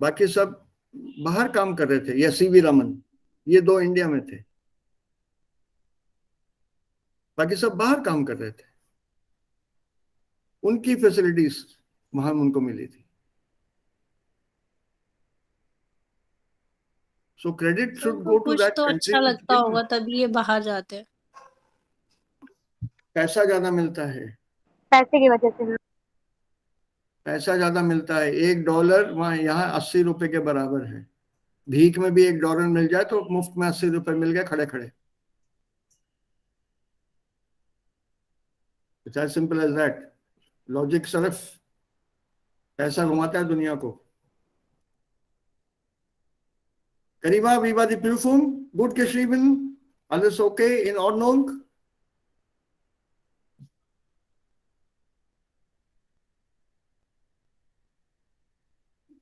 बाकी सब बाहर काम कर रहे थे, या सीवी रमन, ये 2 इंडिया में थे, बाकी सब बाहर काम कर रहे थे। उनकी फैसिलिटीज वहां उनको मिली थी। सो क्रेडिट तो शुड उनको गो टू कुछ दैट तो कंट्री अच्छा व्हिच लगता गिव होगा देम। तभी ये बाहर जाते हैं। पैसा ज्यादा मिलता है, पैसे की वजह से। पैसा ज्यादा मिलता है। $1 वहां यहाँ 80 रुपए के बराबर है। भीख में भी $1 मिल जाए तो मुफ्त में 80 रुपए मिल गए खड़े खड़े। It's as simple as that. Logic सिर्फ पैसा घुमाता है दुनिया को। Kariba, wie war die Prüfung? Gut geschrieben? Alles okay? In Ordnung?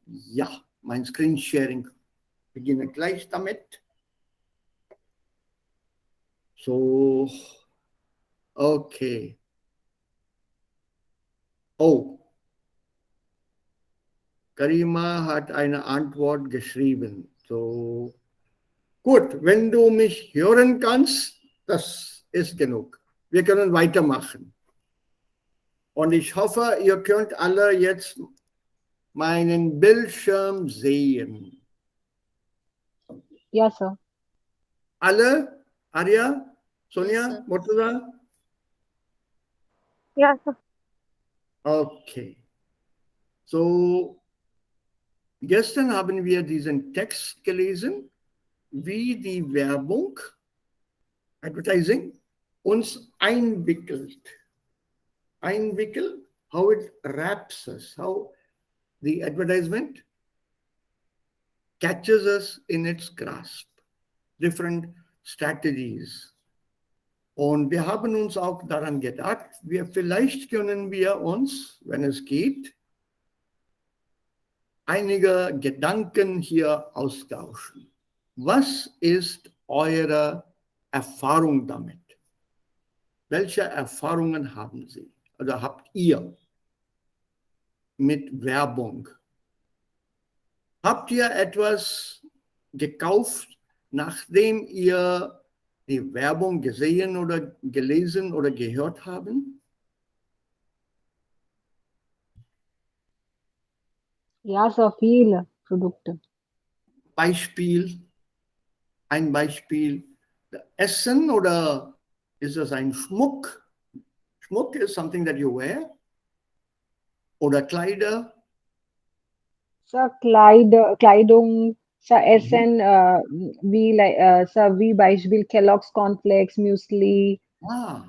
Ja, mein Screen Sharing beginne gleich damit. So, okay. Oh, Karima hat eine Antwort geschrieben. So, gut, wenn du mich hören kannst, das ist genug. Wir können weitermachen. Und ich hoffe, ihr könnt alle jetzt meinen Bildschirm sehen. Ja, Sir. Alle? Arya? Sonja? Yes, sir. Murtaza? Ja, Sir. Okay. So, gestern haben wir diesen Text gelesen, wie die Werbung, Advertising, uns einwickelt. Einwickelt, how it wraps us, how the advertisement catches us in its grasp. Different strategies. Und wir haben uns auch daran gedacht, vielleicht können wir uns, wenn es geht, einige Gedanken hier austauschen. Was ist eure Erfahrung damit? Welche Erfahrungen haben Sie oder habt ihr mit Werbung? Habt ihr etwas gekauft, nachdem ihr die Werbung gesehen oder gelesen oder gehört haben? Ja, Sir, viele Produkte. Beispiel, ein Beispiel, Essen oder ist es ein Schmuck? Schmuck is something that you wear. Oder Kleider. Sir, Kleidung, Sir, Essen, wie Beispiel Kellogg's Cornflakes, Muesli, Ah,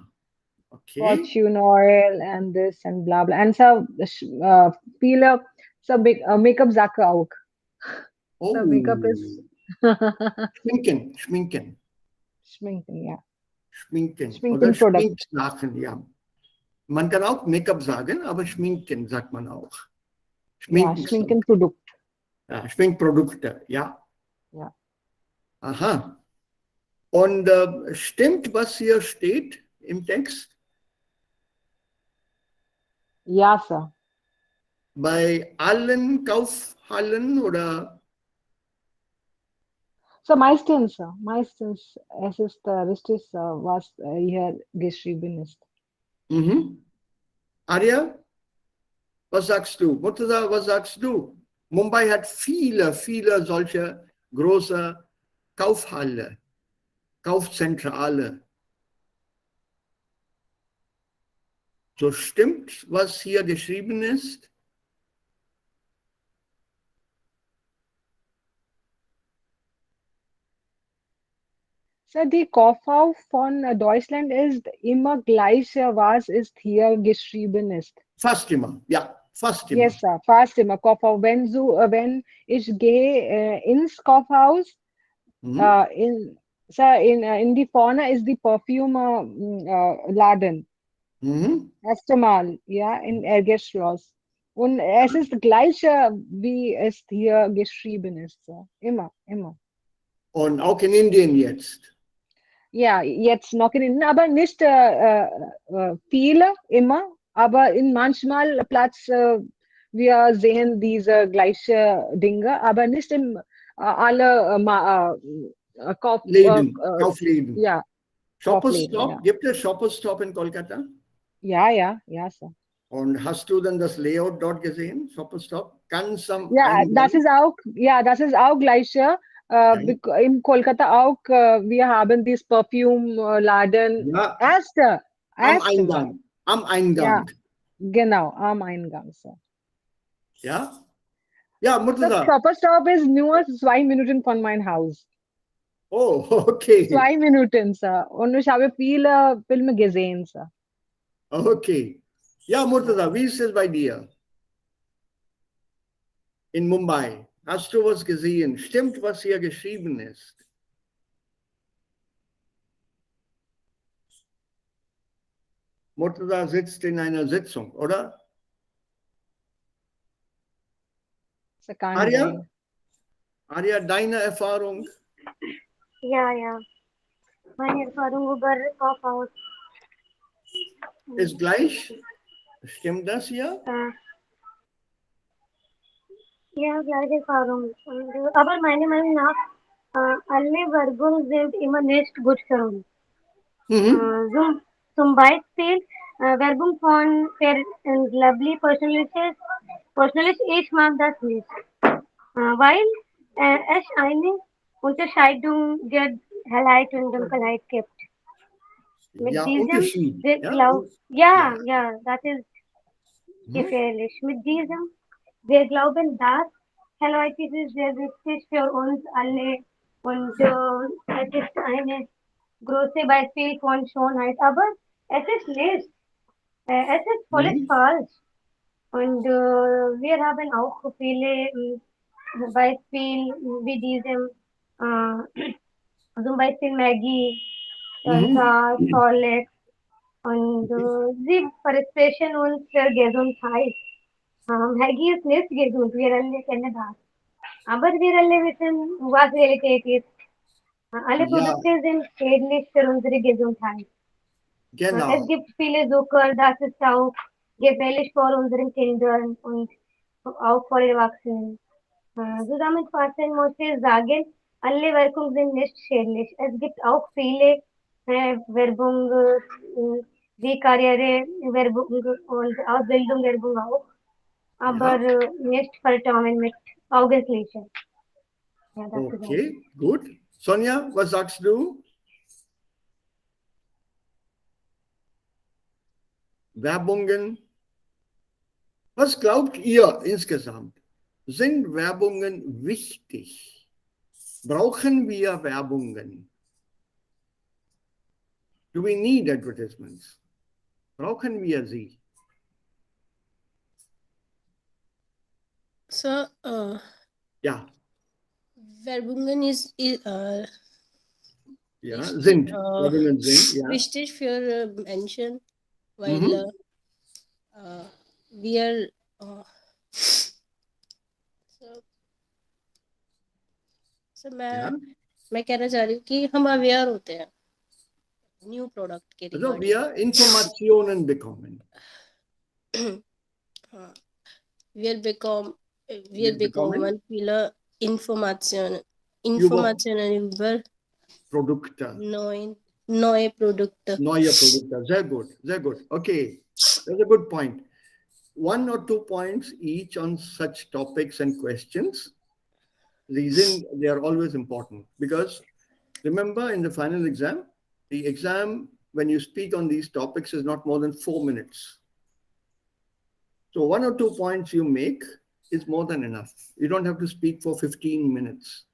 okay. Fortune Oil, and this and blah blah. And Sir, viele, Sir, Make-up-Sache auch. Oh, Sir, Make-up is Schminken. Schminken, ja. Schminken. Oder Schminken-Produkt. Schminksachen, ja. Man kann auch Make-up sagen, aber Schminken sagt man auch. Ja, Schminken. Schminkenprodukt. Ja, Schminkprodukte, ja. Ja. Aha. Und stimmt, was hier steht im Text? Ja, Sir. Bei allen Kaufhallen oder? So meistens, es ist richtig, was hier geschrieben ist. Mhm. Arya, was sagst du? Murtaza, was sagst du? Mumbai hat viele solche große Kaufhalle, Kaufzentrale. So stimmt, was hier geschrieben ist? So, die Kaufhaus von Deutschland ist immer gleich, was ist hier geschrieben ist. Fast immer, ja, fast immer. Yes, sir, fast immer Kaufhaus. Wenn ich gehe ins Kaufhaus, in die vorne ist die Perfume Laden. Erste Mal, ja, in Ergeschloss. Und es ist gleich, wie es hier geschrieben ist. So. Immer. Und auch in Indien jetzt. Ja, jetzt noch in Indien, aber nicht viele, immer, aber in manchmal Platz wir sehen diese gleiche Dinge, aber nicht in alle Läden, Kaufläden. ja, Shoppers Kaufläden, Stop, ja. gibt es Shoppers Stop in Kolkata? Ja, ja, ja, Sir. Und hast du dann das Layout dort gesehen? Shoppers Stop? Ganz am Ja, Eingang? das ist auch gleiche. Ja, In Kolkata auch, wir haben dieses Perfume-Laden. ja, am Erste Mal. Eingang. Am Ja, Eingang. genau, am Eingang, Sir. Ja? Ja, Das Murtaza. Shopper Stop ist nur 2 Minuten von meinem Haus. Oh, okay. 2 Minuten, Sir. Und ich habe viele Filme gesehen, Sir. Okay. Ja, Ja. Murtaza, wie ist es bei dir in Mumbai? Hast du was gesehen? Stimmt, was hier geschrieben ist? Murtaza sitzt in einer Sitzung, oder? So can't Arya? join. Arya, deine Erfahrung Yeah, yeah. Meine Erfahrung über Kaufhaus. ist gleich? Stimmt das hier? Äh, ja, gleiche Erfahrung. Aber meiner Meinung nach, alle Werbung sind immer nicht gut für uns. Mhm. Zum Beispiel Werbung von Fair and Lovely Personally, ich mag das nicht. Weil es eine Unterscheidung der Hellheit und Dunkelheit gibt. Mit Ja, diesem, Unterschied. wir Ja, glauben, ja. ja, das ist Mhm. gefährlich. Mit diesem, wir glauben, dass Helvetis ist sehr wichtig für uns alle und es ist eine große Beispiel von Schönheit. Aber es ist nicht. Es ist völlig Mhm. falsch. Und wir haben auch viele Beispiele wie diesem, zum Beispiel Maggie, Mhm. Horlicks und sie versprechen uns für Gesundheit. Maggie ist nicht gesund, wir alle kennen das. Aber wir alle wissen, was Realität ist. Alle Ja, Produkte sind schädlich für unsere Gesundheit. Es genau. gibt viele Zucker, das ist auch gefährlich für unsere Kinder und auch für Erwachsene. Zusammenfassend muss ich sagen, alle Werbung sind nicht schädlich. Es gibt auch viele Werbung, wie Karrierewerbung und Ausbildung-Werbung auch, aber Ja, nicht vollkommen mit Augenlicher. Ja, das ist alles. okay, gut. Sonja, was sagst du? Werbungen. Was glaubt ihr insgesamt? Sind Werbungen wichtig? Brauchen wir Werbungen? Do we need advertisements? Brauchen wir sie? So, Ja, Werbungen ist ja, wichtig, sind. Werbungen sind, ja. wichtig für Menschen, weil Mhm. wir so, so Ja. मैं कहना चाह रही हूँ कि हम aware होते हैं new product के Also regarding wir Informationen bekommen. wir bekommen wir Wir bekommen bekommen viele über Informationen über Produkte, neue Produkte. neue Produkte. Sehr gut, sehr gut. Okay, that's a good point. One or two points each on such topics and questions. They are always important because remember in the final exam, the exam when you speak on these topics is not more than 4 minutes. So one or two points you make is more than enough. You don't have to speak for 15 minutes.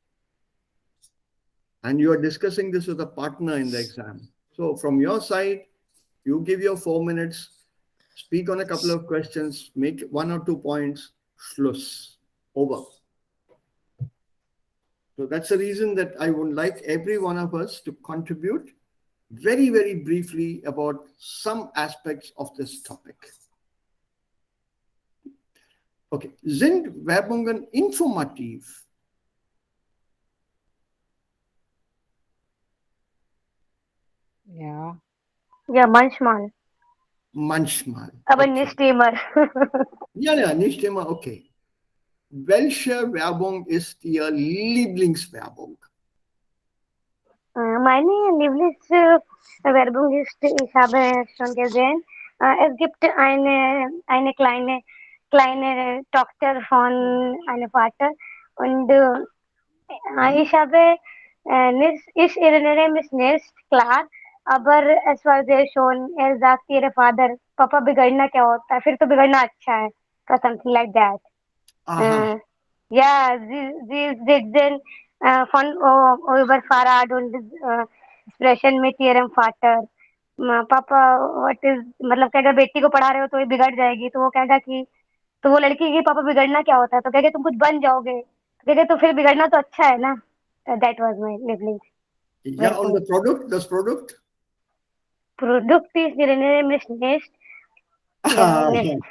And you are discussing this with a partner in the exam. So from your side, you give your 4 minutes, speak on a couple of questions, make one or two points, Schluss, over. So that's the reason that I would like every one of us to contribute very, very briefly about some aspects of this topic. Okay, sind Werbungen informativ? Ja. Ja, manchmal. Manchmal. Aber Okay. nicht immer. Ja, ja, nicht immer. Okay. Welche Werbung ist Ihr Lieblingswerbung? Meine Lieblingswerbung ist, ich habe schon gesehen, es gibt eine kleine Tochter von einem Vater und ich habe nicht, ich erinnere mich nicht klar, aber es war sehr schön. Er sagt ihre Vater, पापा बिगड़ना क्या होता है फिर तो बिगड़ना अच्छा है or something like that. Aha. Ja, sie sitzen über Fahrrad und sprechen mit ihrem Vater. पापा व्हाट इज मतलब कहेगा बेटी को पढ़ा रहे हो तो ये बिगड़ जाएगी तो वो कहेगा कि तो वो लड़की की पापा बिगड़ना क्या होता है तो कहेगा तुम कुछ बन जाओगे तो कहेगा तो फिर बिगड़ना तो अच्छा है ना that was my living Ja, und वेलकम das Produkt? Das Produkt? Product is miss nest या Ah, nest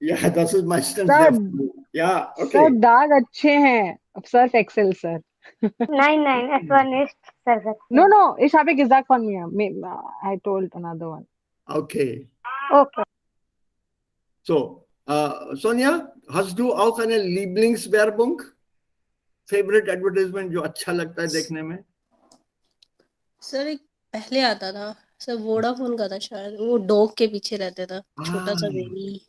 ja, das ist meistens der सर Fall. Ja, sir okay. दाग अच्छे हैं Surf Excel sir nine nine S one nest कर सकते No, हैं no, ich habe gesagt von mir. I told another one. Okay. Okay So, Sonja, hast du auch eine Lieblingswerbung? Favorite advertisement जो अच्छा लगता है देखने में? सर एक पहले आता था सर वोडाफोन का था शायद वो डॉग के पीछे रहता था छोटा सा Ah, बेबी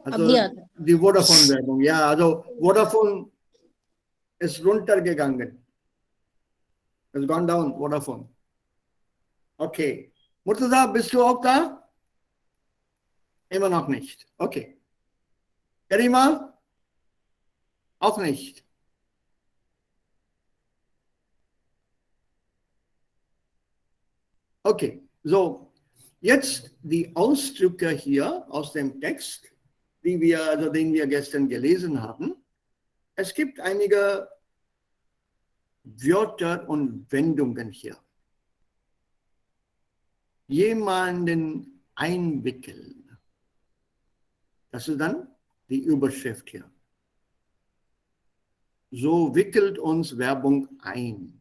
अब नहीं also आता die Vodafone-Werbung. Ja, also Vodafone ist runtergegangen. It's gone down, Vodafone. Okay. Murtaza, bist du auch da? Immer noch nicht. Okay. Karima? Auch nicht. Okay. So, jetzt die Ausdrücke hier aus dem Text, den wir gestern gelesen haben. Es gibt einige Wörter und Wendungen hier. Jemanden einwickeln. Das ist dann die Überschrift hier. So wickelt uns Werbung ein.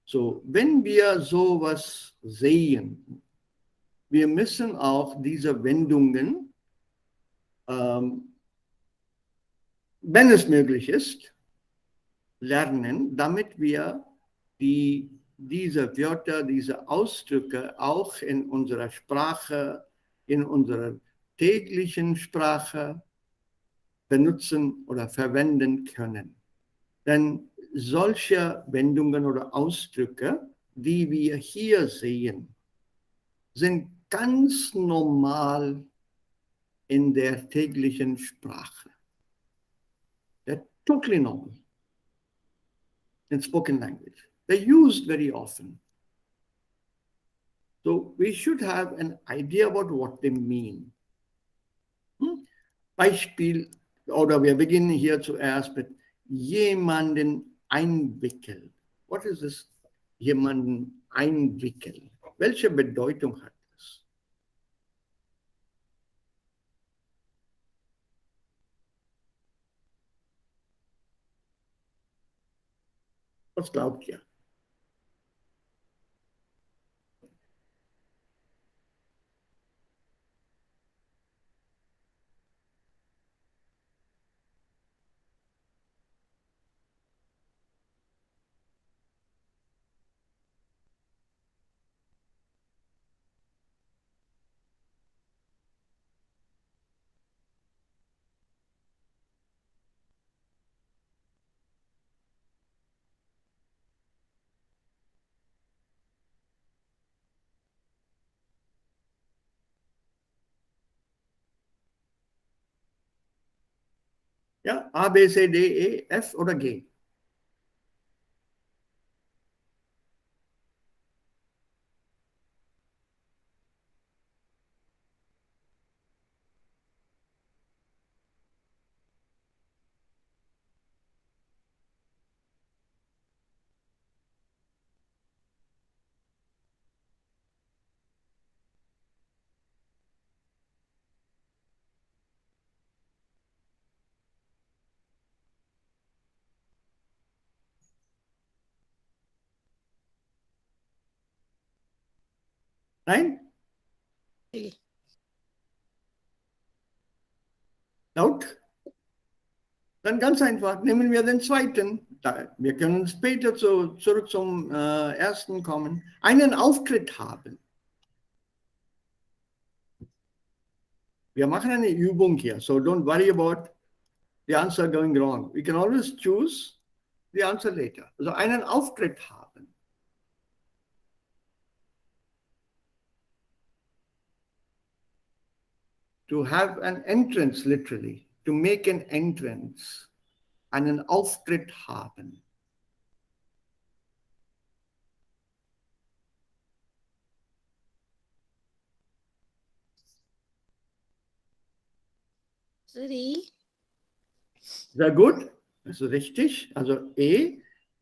So, wenn wir sowas sehen, wir müssen auch diese Wendungen, wenn es möglich ist, lernen, damit wir diese Wörter, diese Ausdrücke auch in unserer Sprache, in unserer täglichen Sprache benutzen oder verwenden können. Denn solche Wendungen oder Ausdrücke, die wir hier sehen, sind ganz normal in der täglichen Sprache. They're totally normal in spoken language. They're used very often. So we should have an idea about what they mean. Beispiel, oder wir beginnen hier zuerst mit jemanden einwickeln. What is this? Jemanden einwickeln. Welche Bedeutung hat das? Was glaubt ihr? Ja, A, B, C, D, E, F oder G? Nein? Okay. Laut? Dann ganz einfach, nehmen wir den zweiten. Wir können später zurück zum ersten kommen. Einen Auftritt haben. Wir machen eine Übung hier, so don't worry about the answer going wrong. We can always choose the answer later. Also einen Auftritt haben. To have an entrance, literally. To make an entrance. Einen Auftritt haben. Sorry. Sehr gut, das ist richtig. Also E,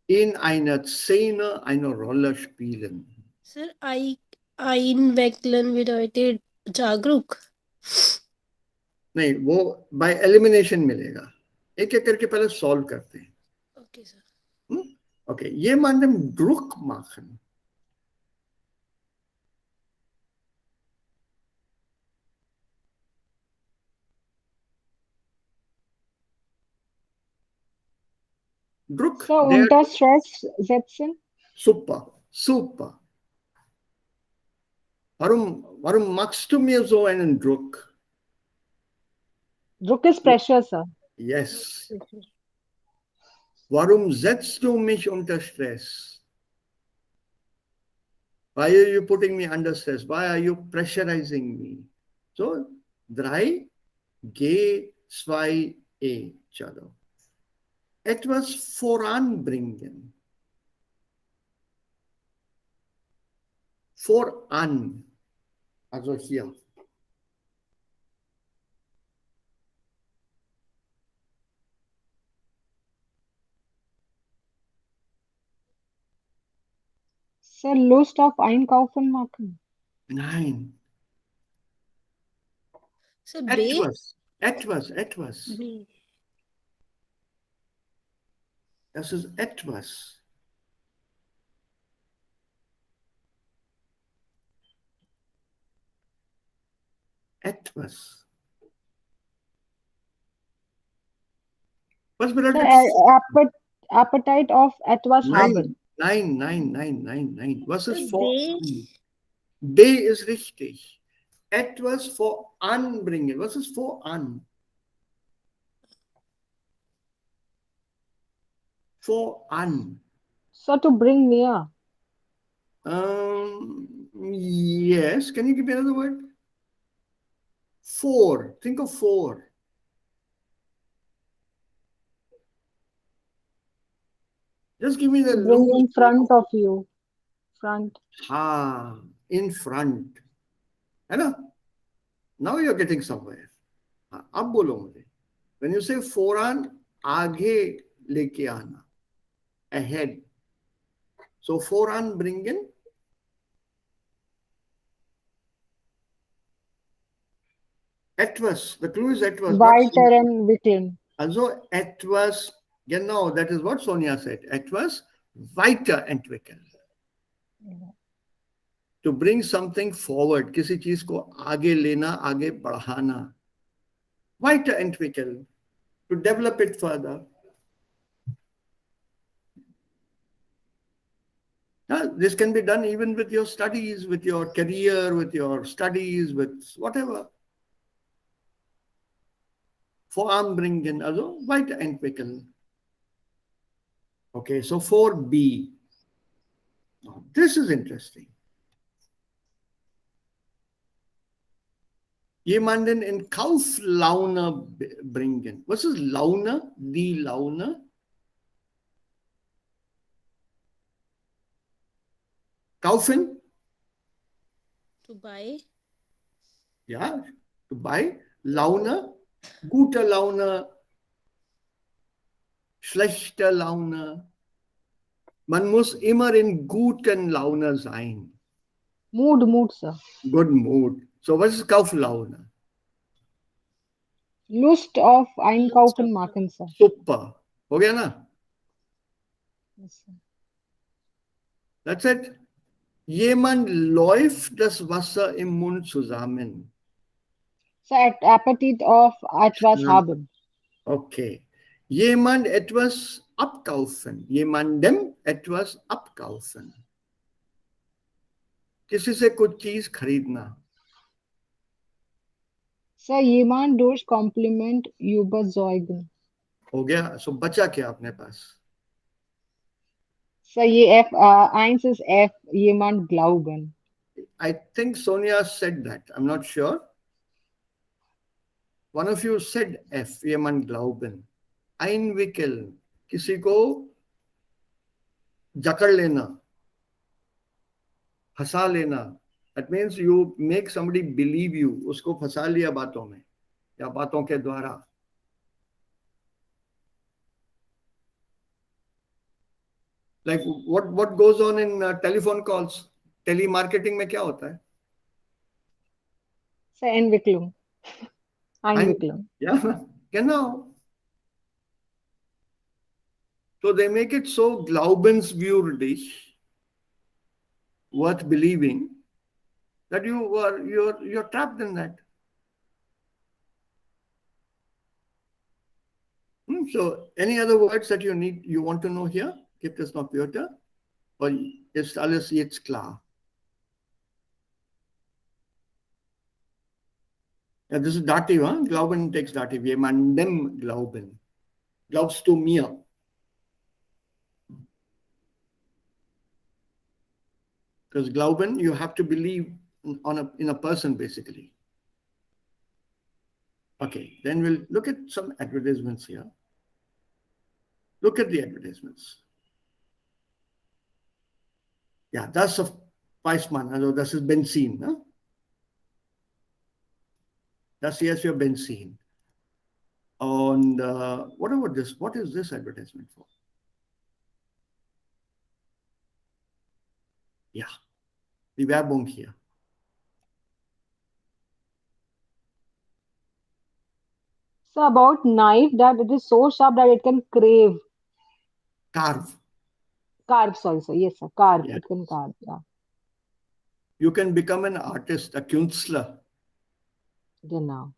in einer Szene eine Rolle spielen. Sir, einwechseln bedeutet जागरूक. नहीं, वो by elimination मिलेगा. एक एक करके पहले solve करते हैं. Okay, sir. Okay, jemandem Druck machen. Druck, So, der unter Stress setzen? super, super. Warum machst du mir so einen Druck? Druck ist Pressure, sir. Yes. Warum setzt du mich unter Stress? Why are you putting me under stress? Why are you pressurizing me? So, 3, G, 2, E. Chalo. Etwas voranbringen. Voran. Also hier. Sir, Lust auf Einkaufen machen. Nein. Sir, B. Etwas. B. Das ist etwas. Etwas. Was bedeutet? Appetite of etwas haben. Nein. Was ist Sir, B. voran? B ist richtig. Etwas voranbringen. Was ist voran? Voran. So, to bring near. Yes. Can you give me another word? For. Think of for. Just give me the To bring in loose. front of you. Front. In front. है ना? Now you're getting somewhere. अब बोलो मुझे. When you say foran, आगे लेके आना. Ahead. So foran bringen. Etwas. The clue is etwas. Weiterentwickeln. Also etwas. Genau, that is what Sonia said. Etwas weiterentwickeln. To bring something forward. किसी चीज को आगे लेना, आगे बढ़ाना. Weiterentwickeln. To develop it further. This can be done even with your studies, with your career, with your studies, with whatever. Voranbringen, also weiterentwickeln. Okay, so 4B. Now, this is interesting. Jemanden in Kauflaune bringen. Was ist Laune? Die Laune? Kaufen? To buy. Ja, to buy. Laune? Gute Laune? Schlechte Laune? Man muss immer in guten Laune sein. Mood, sir. Good mood. So, was ist Kauflaune? Lust auf Einkaufen machen, sir. Super. हो गया ना? Yes, sir. That's it. Jemand läuft das Wasser im Mund zusammen. So Appetit of etwas haben. Okay. Jemand etwas abkaufen. Jemandem etwas abkaufen. किसी से कुछ चीज खरीदना. So jemand durch Kompliment überzeugen. हो गया. So बचा क्या अपने पास? So ये F, eins ist F, jemand glauben. I think Sonia said that. I'm not sure. One of you said F, jemand glauben. Einwickeln. किसी को जकड़ लेना. फंसा लेना. That means you make somebody believe you. उसको फंसा लिया बातों में या बातों के द्वारा. Like what goes on in telephone calls? Telemarketing में क्या होता है? So Einwicklung. Einwicklung. Ja, genau. So they make it so glaubenswürdig, worth believing, that you're trapped in that. So any other words that you want to know here? Gibt es noch Wörter? Oder ist alles jetzt klar? Ja, das ist Dativ, huh? Glauben takes Dativ. Jemandem glauben. Glaubst du mir? Because glauben, you have to believe in a person, basically. Okay, then we'll look at some advertisements here. Look at the advertisements. Ja, das weiß man. Also das ist Benzin. Ne? Das hier ist für Benzin. Und what about this? What is this advertisement for? Ja, die Werbung hier. So about knife that it is so sharp that it can crave. Carve. Carve also. Yes, sir. Carve. Yeah. It can carve. Yeah. You can become an artist, a Künstler. Genau.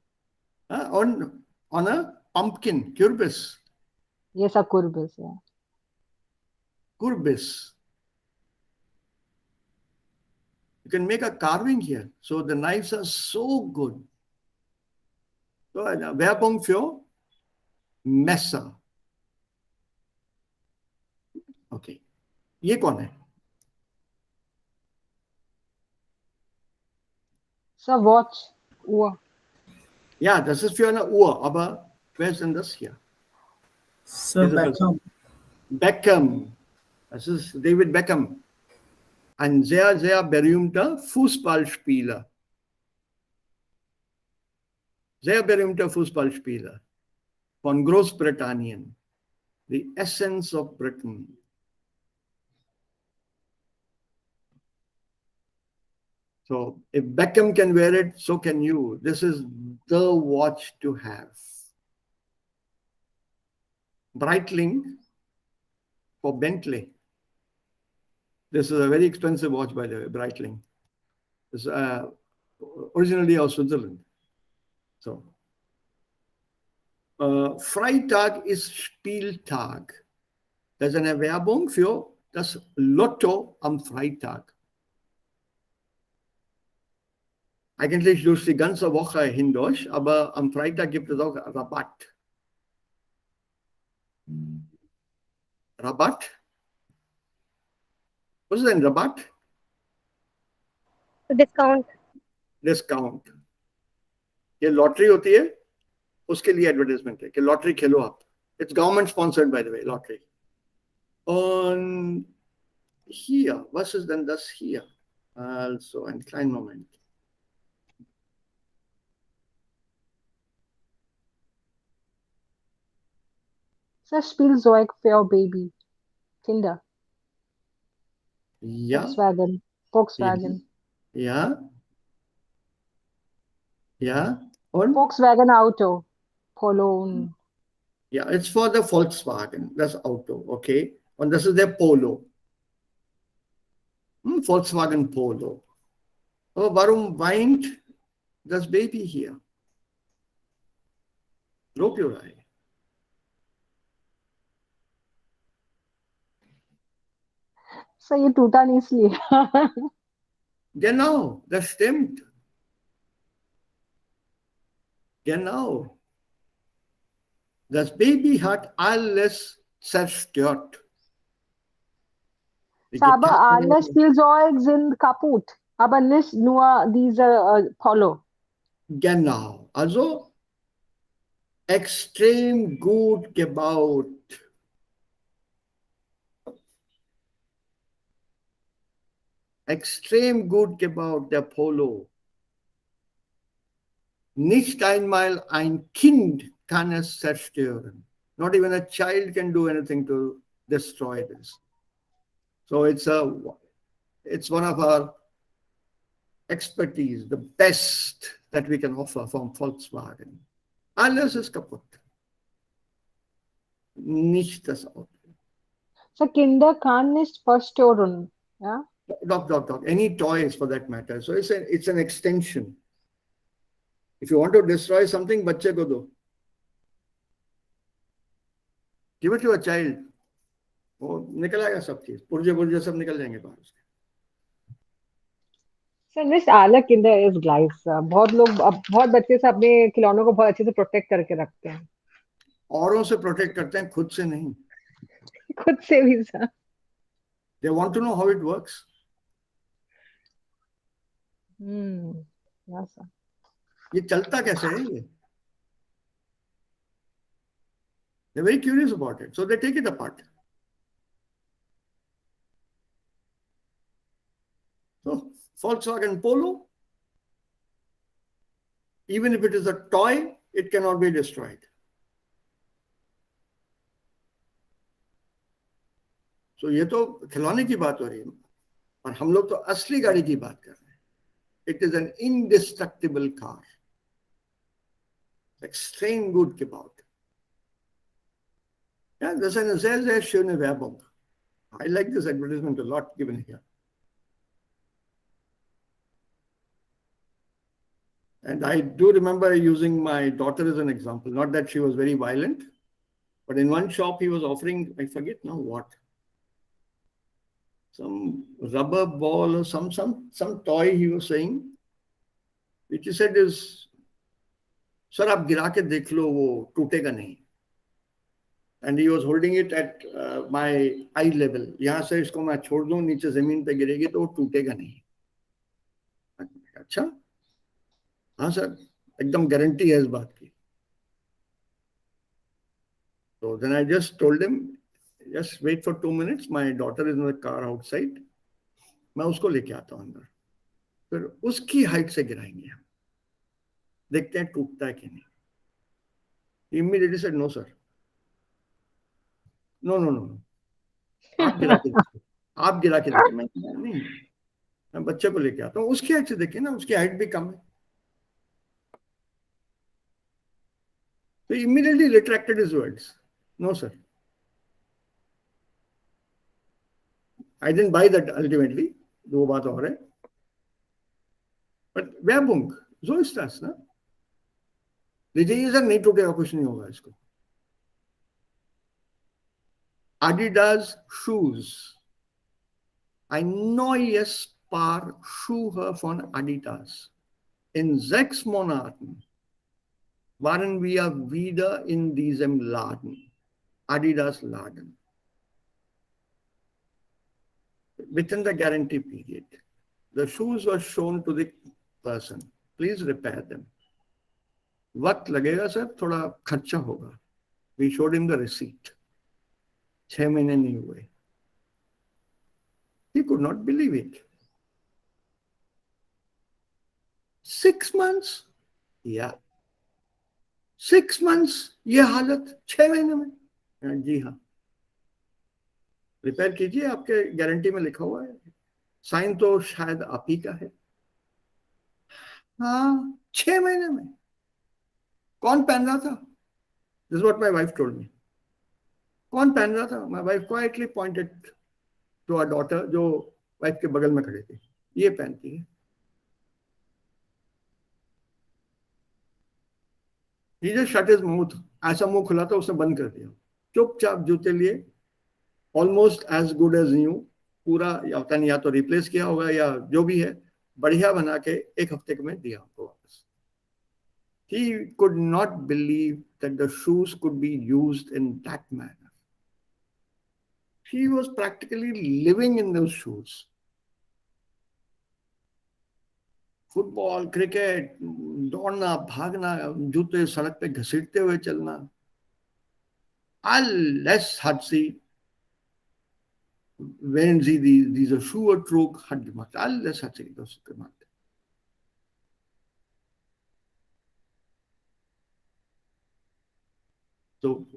On a pumpkin, Kürbis. Yes, a Kürbis. Yeah. Kürbis. You can make a carving here. So the knives are so good. So Werbung für Messer. Okay. ये कौन है? So watch. Uhr. Ja, das ist für eine Uhr, aber wer ist denn das hier? Sir Beckham. Beckham. Das ist David Beckham. Ein sehr, sehr berühmter Fußballspieler. Sehr berühmter Fußballspieler von Großbritannien. The essence of Britain. So if Beckham can wear it, so can you. This is the watch to have. Breitling for Bentley. This is a very expensive watch, by the way, Breitling. It's originally of Switzerland. So, Freitag ist Spieltag. Das ist eine Werbung für das Lotto am Freitag. Eigentlich durch die ganze Woche hindurch, aber am Freitag gibt es auch Rabatt. Rabatt? Was ist ein Rabatt? Discount. Discount. ये lottery होती है उसके लिए advertisement है कि lottery खेलो आप. It's government sponsored, by the way, lottery. Und hier, was ist denn das hier? Also, einen kleinen Moment. Das Spielzeug für Baby. Kinder. Ja. Volkswagen. Volkswagen. Ja. Ja. Und? Volkswagen Auto. Polo. Ja, it's for the Volkswagen, das Auto, okay? Und das ist der Polo. Volkswagen Polo. Oh, warum weint das Baby hier? Rob your eye. So ये टूटा नहीं इसलिए. Genau, das stimmt. Genau. Das Baby hat alles zerstört. Die Aber Gitarre, alles Spielzeug sind kaputt. Aber nicht nur diese Polo. genau. Also extrem gut gebaut. Extrem gut gebaut, der Polo. Nicht einmal ein Kind kann es zerstören. Not even a child can do anything to destroy this. So it's one of our expertise, the best that we can offer from Volkswagen. Alles ist kaputt. Nicht das Auto. So Kinder kann nicht verstören. Ja? Dog. Any toys for that matter. So it's an extension. If you want to destroy something, बच्चे को दो. Give it to a child. वो निकल आएगा सब चीज. पुर्जे सब निकल जाएंगे बाहर उसके. So nicht alle Kinder ist gleich. बहुत बच्चे से अपने खिलौनों को बहुत अच्छे से प्रोटेक्ट करके रखते हैं. औरों से प्रोटेक्ट करते हैं, खुद से नहीं. खुद से भी sir. They want to know how it works. Yes, sir. ये चलता कैसे है ये? They're very curious about it, so they take it apart. So Volkswagen Polo, even if it is a toy, it cannot be destroyed. So ये तो खिलौने की बात हो रही है, और हम लोग तो असली गाड़ी की बात कर रहे हैं. It is an indestructible car. Extrem gut gebaut. Ja, das ist eine sehr, sehr schöne Werbung. I like this advertisement a lot given here. And I do remember using my daughter as an example. Not that she was very violent, but in one shop he was offering, I forget now what, some rubber ball or some toy he was saying, which he said is, sir, आप गिरा के देख लो वो टूटेगा नहीं. And he was holding it at my eye level. यहाँ से इसको मैं छोड़ दूँ नीचे जमीन पे गिरेगी तो वो टूटेगा नहीं. अच्छा, हाँ सर, एकदम गारंटी है इस बात की. So then I just told him, just wait for 2 minutes. My daughter is in the car outside. मैं उसको लेके आता हूँ अंदर. फिर उसकी हाइट से गिराएंगे हम. देखते हैं टूटता है कि नहीं. He immediately said, no sir. No. आप गिरा के देखिए. मैं नहीं, मैं बच्चे को लेके आता हूँ. उसकी हाइट से देखिए ना, उसकी हाइट भी कम है. So he immediately retracted his words. No sir. I didn't buy that ultimately. दो बात और है. But Werbung, so ist das, ना? लीजिए सर, नहीं टूटेगा, कुछ नहीं होगा इसको. Adidas Shoes. Ein neues Paar Schuhe von Adidas. In 6 Monaten waren wir wieder in diesem Laden, Adidas Laden. Within the guarantee period, the shoes were shown to the person. Please repair them. वक्त लगेगा sir, थोड़ा खर्चा होगा. We showed him the receipt. 6 महीने नहीं हुए. He could not believe it. 6 months? Yeah. 6 months? ये हालत 6 महीने में? जी हाँ. रिपेयर कीजिए, आपके गारंटी में लिखा हुआ है. साइन तो शायद आप ही का है. हाँ, 6 महीने में. कौन पहन रहा था? This is what my wife told me. कौन पहन रहा था? My wife quietly pointed to our daughter, जो वाइफ के बगल में खड़े थे, ये पहनती है। He just shut his mouth, ऐसा मुंह खुला था, उसने बंद कर दिया, चुपचाप जूते लिए, almost as good as new, पूरा या पता नहीं, या तो रिप्लेस किया होगा या जो भी है, बढ़िया बना के 1 हफ्ते में दिया हमको वापस। He could not believe that the shoes could be used in that manner. He was practically living in those shoes. Football, cricket, दौड़ना, भागना, जूते सड़क पे घसीटते हुए चलना, alles hat sie, wenn sie diese Schuhe trug, hat gemacht. Alles hat sie das gemacht. So,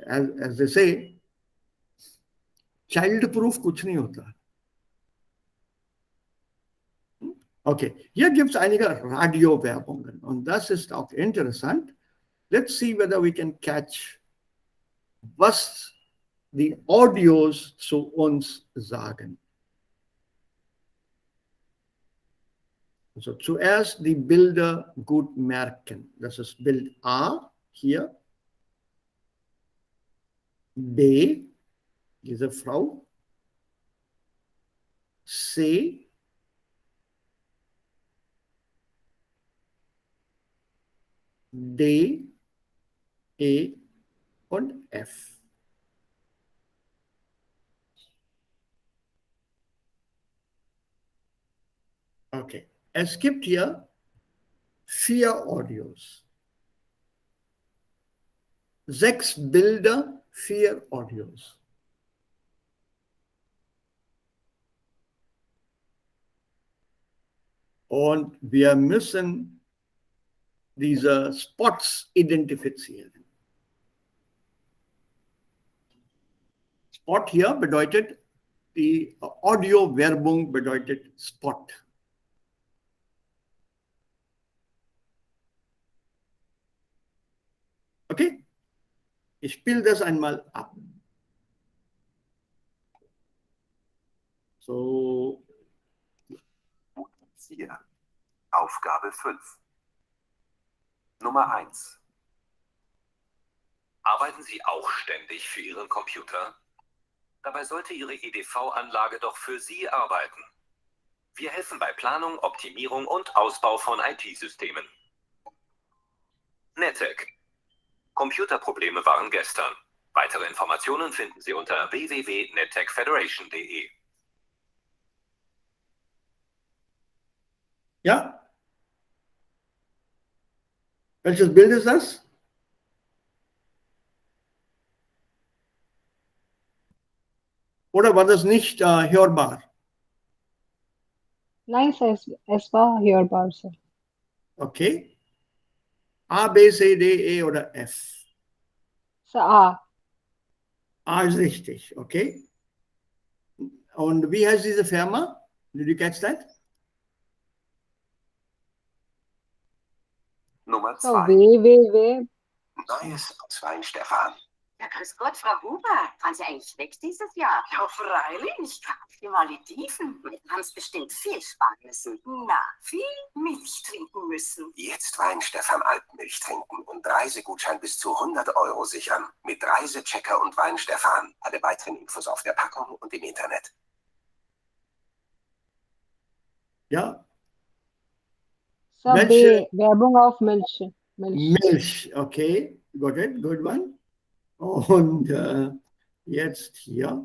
as they say, child-proof कुछ नहीं होता. Okay, hier gibt es einige Radiowerbungen und das ist auch interessant. Let's see whether we can catch, was die Audios zu uns sagen. Also zuerst die Bilder gut merken. Das ist Bild A hier. B, diese Frau. C, D, E und F. Okay, es gibt hier 4 Audios. 6 Bilder, 4 Audios. Und wir müssen diese Spots identifizieren. Spot hier bedeutet, die Audio-Werbung bedeutet Spot. Okay? Ich spiele das einmal ab. So. 4. Aufgabe 5. Nummer 1. Arbeiten Sie auch ständig für Ihren Computer? Dabei sollte Ihre EDV-Anlage doch für Sie arbeiten. Wir helfen bei Planung, Optimierung und Ausbau von IT-Systemen. Nettec. Computerprobleme waren gestern. Weitere Informationen finden Sie unter www.nettecfederation.de. Ja? Welches Bild ist das? Oder war das nicht hörbar? Nein, Sir, es war hörbar, Sir. Okay. A, B, C, D, E oder F? Sir, A. A ist richtig, okay. Und wie heißt diese Firma? Did you catch that? Nummer So, 2. www. Neues aus Weinstefan. Ja, grüß Gott, Frau Huber. Fahren Sie eigentlich weg dieses Jahr? Ja, freilich. Auf die Malediven. Wir haben es bestimmt viel sparen müssen. Na, viel Milch trinken müssen. Jetzt Weinstefan Alpmilch trinken und Reisegutschein bis zu 100 € sichern. Mit Reisechecker und Weinstefan. Alle weiteren Infos auf der Packung und im Internet. Ja. Sir, Welche? B. Werbung auf Milch. Milch, okay. Got it, good one. Und jetzt hier.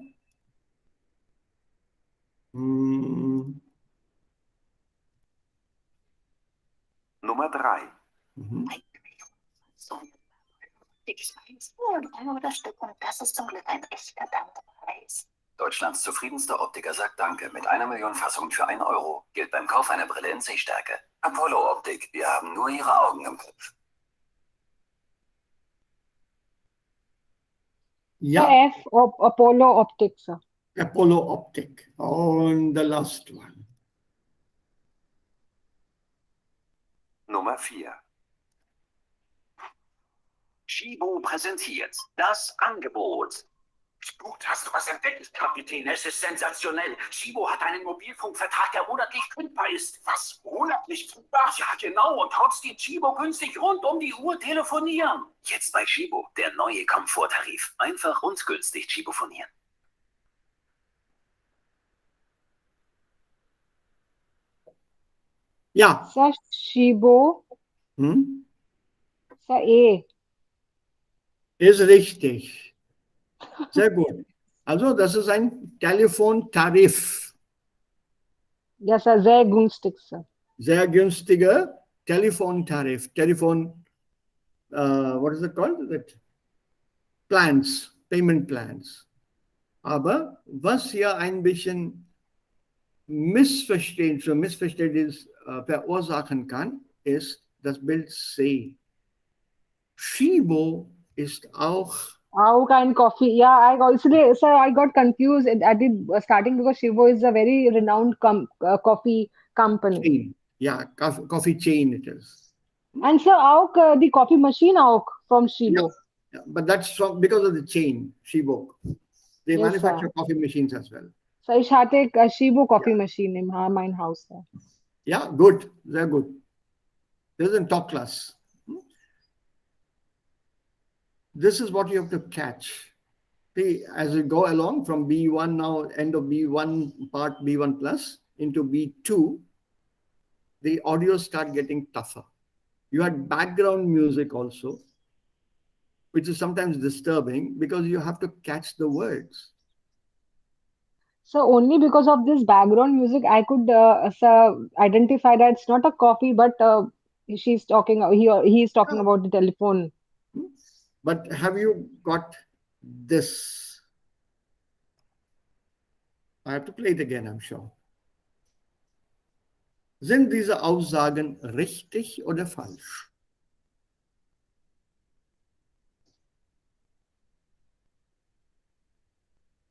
Nummer 3. Das Stück und das ist zum Glück ein echter Dankpreis. Deutschlands zufriedenster Optiker sagt Danke mit 1 Million Fassungen für 1 €. Gilt beim Kauf einer Brille in Sehstärke. Apollo Optik, wir haben nur Ihre Augen im Kopf. Ja. F. Apollo Optics, Sir. Apollo Optik. Und the last one. Nummer 4. Shibo präsentiert das Angebot. Gut, hast du was entdeckt, Kapitän? Es ist sensationell. Shibo hat einen Mobilfunkvertrag, der monatlich kündbar ist. Was? Monatlich kündbar? Ja, genau. Und trotzdem Shibo günstig rund um die Uhr telefonieren. Jetzt bei Shibo, der neue Komforttarif. Einfach und günstig Shibofonieren. Ja. Sir Shibo. Sir A. Ist richtig. Sehr gut. Also, das ist ein Telefontarif. Ja, Sir, sehr günstig, Sir. Sehr günstiger Telefontarif. What is it called? Plans, Payment Plans. Aber was hier ein bisschen Missverständnis verursachen kann, ist das Bild C. Shibo ist auch Kind coffee. Yeah, sir, I got confused at the starting because Shibo is a very renowned coffee company. chain. Yeah, coffee chain it is. And sir, the coffee machine from Shibo. Yeah, but that's because of the chain, Shibo. They Yes, manufacture sir. coffee machines as well. So ich hatte a Shibo coffee machine in my house. Sir. Yeah, good. Very good. This is in top class. This is what you have to catch. See, as we go along from B1 now, end of B1 part B1 plus into B2, the audio start getting tougher. You had background music also, which is sometimes disturbing because you have to catch the words. So only because of this background music, I could identify that it's not a coffee, but she's talking. He is talking about the telephone. But have you got this? I have to play it again, I'm sure. Sind diese Aussagen richtig oder falsch?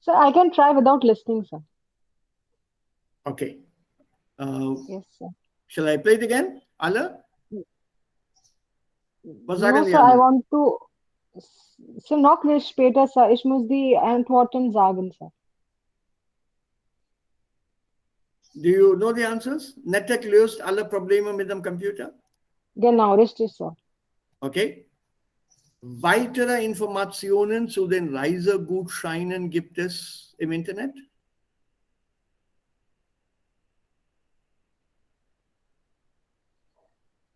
So I can try without listening, sir. Okay. Yes, sir. Shall I play it again? Alle? Was No, sagen die sir, I anderen? want to. So noch nicht später, sir. Ich muss die Antworten sagen, sir. Do you know the answers? Netek löst alle Probleme mit dem Computer? Genau, richtig, sir. Okay. Weitere Informationen zu den Reisegutscheinen gibt es im Internet?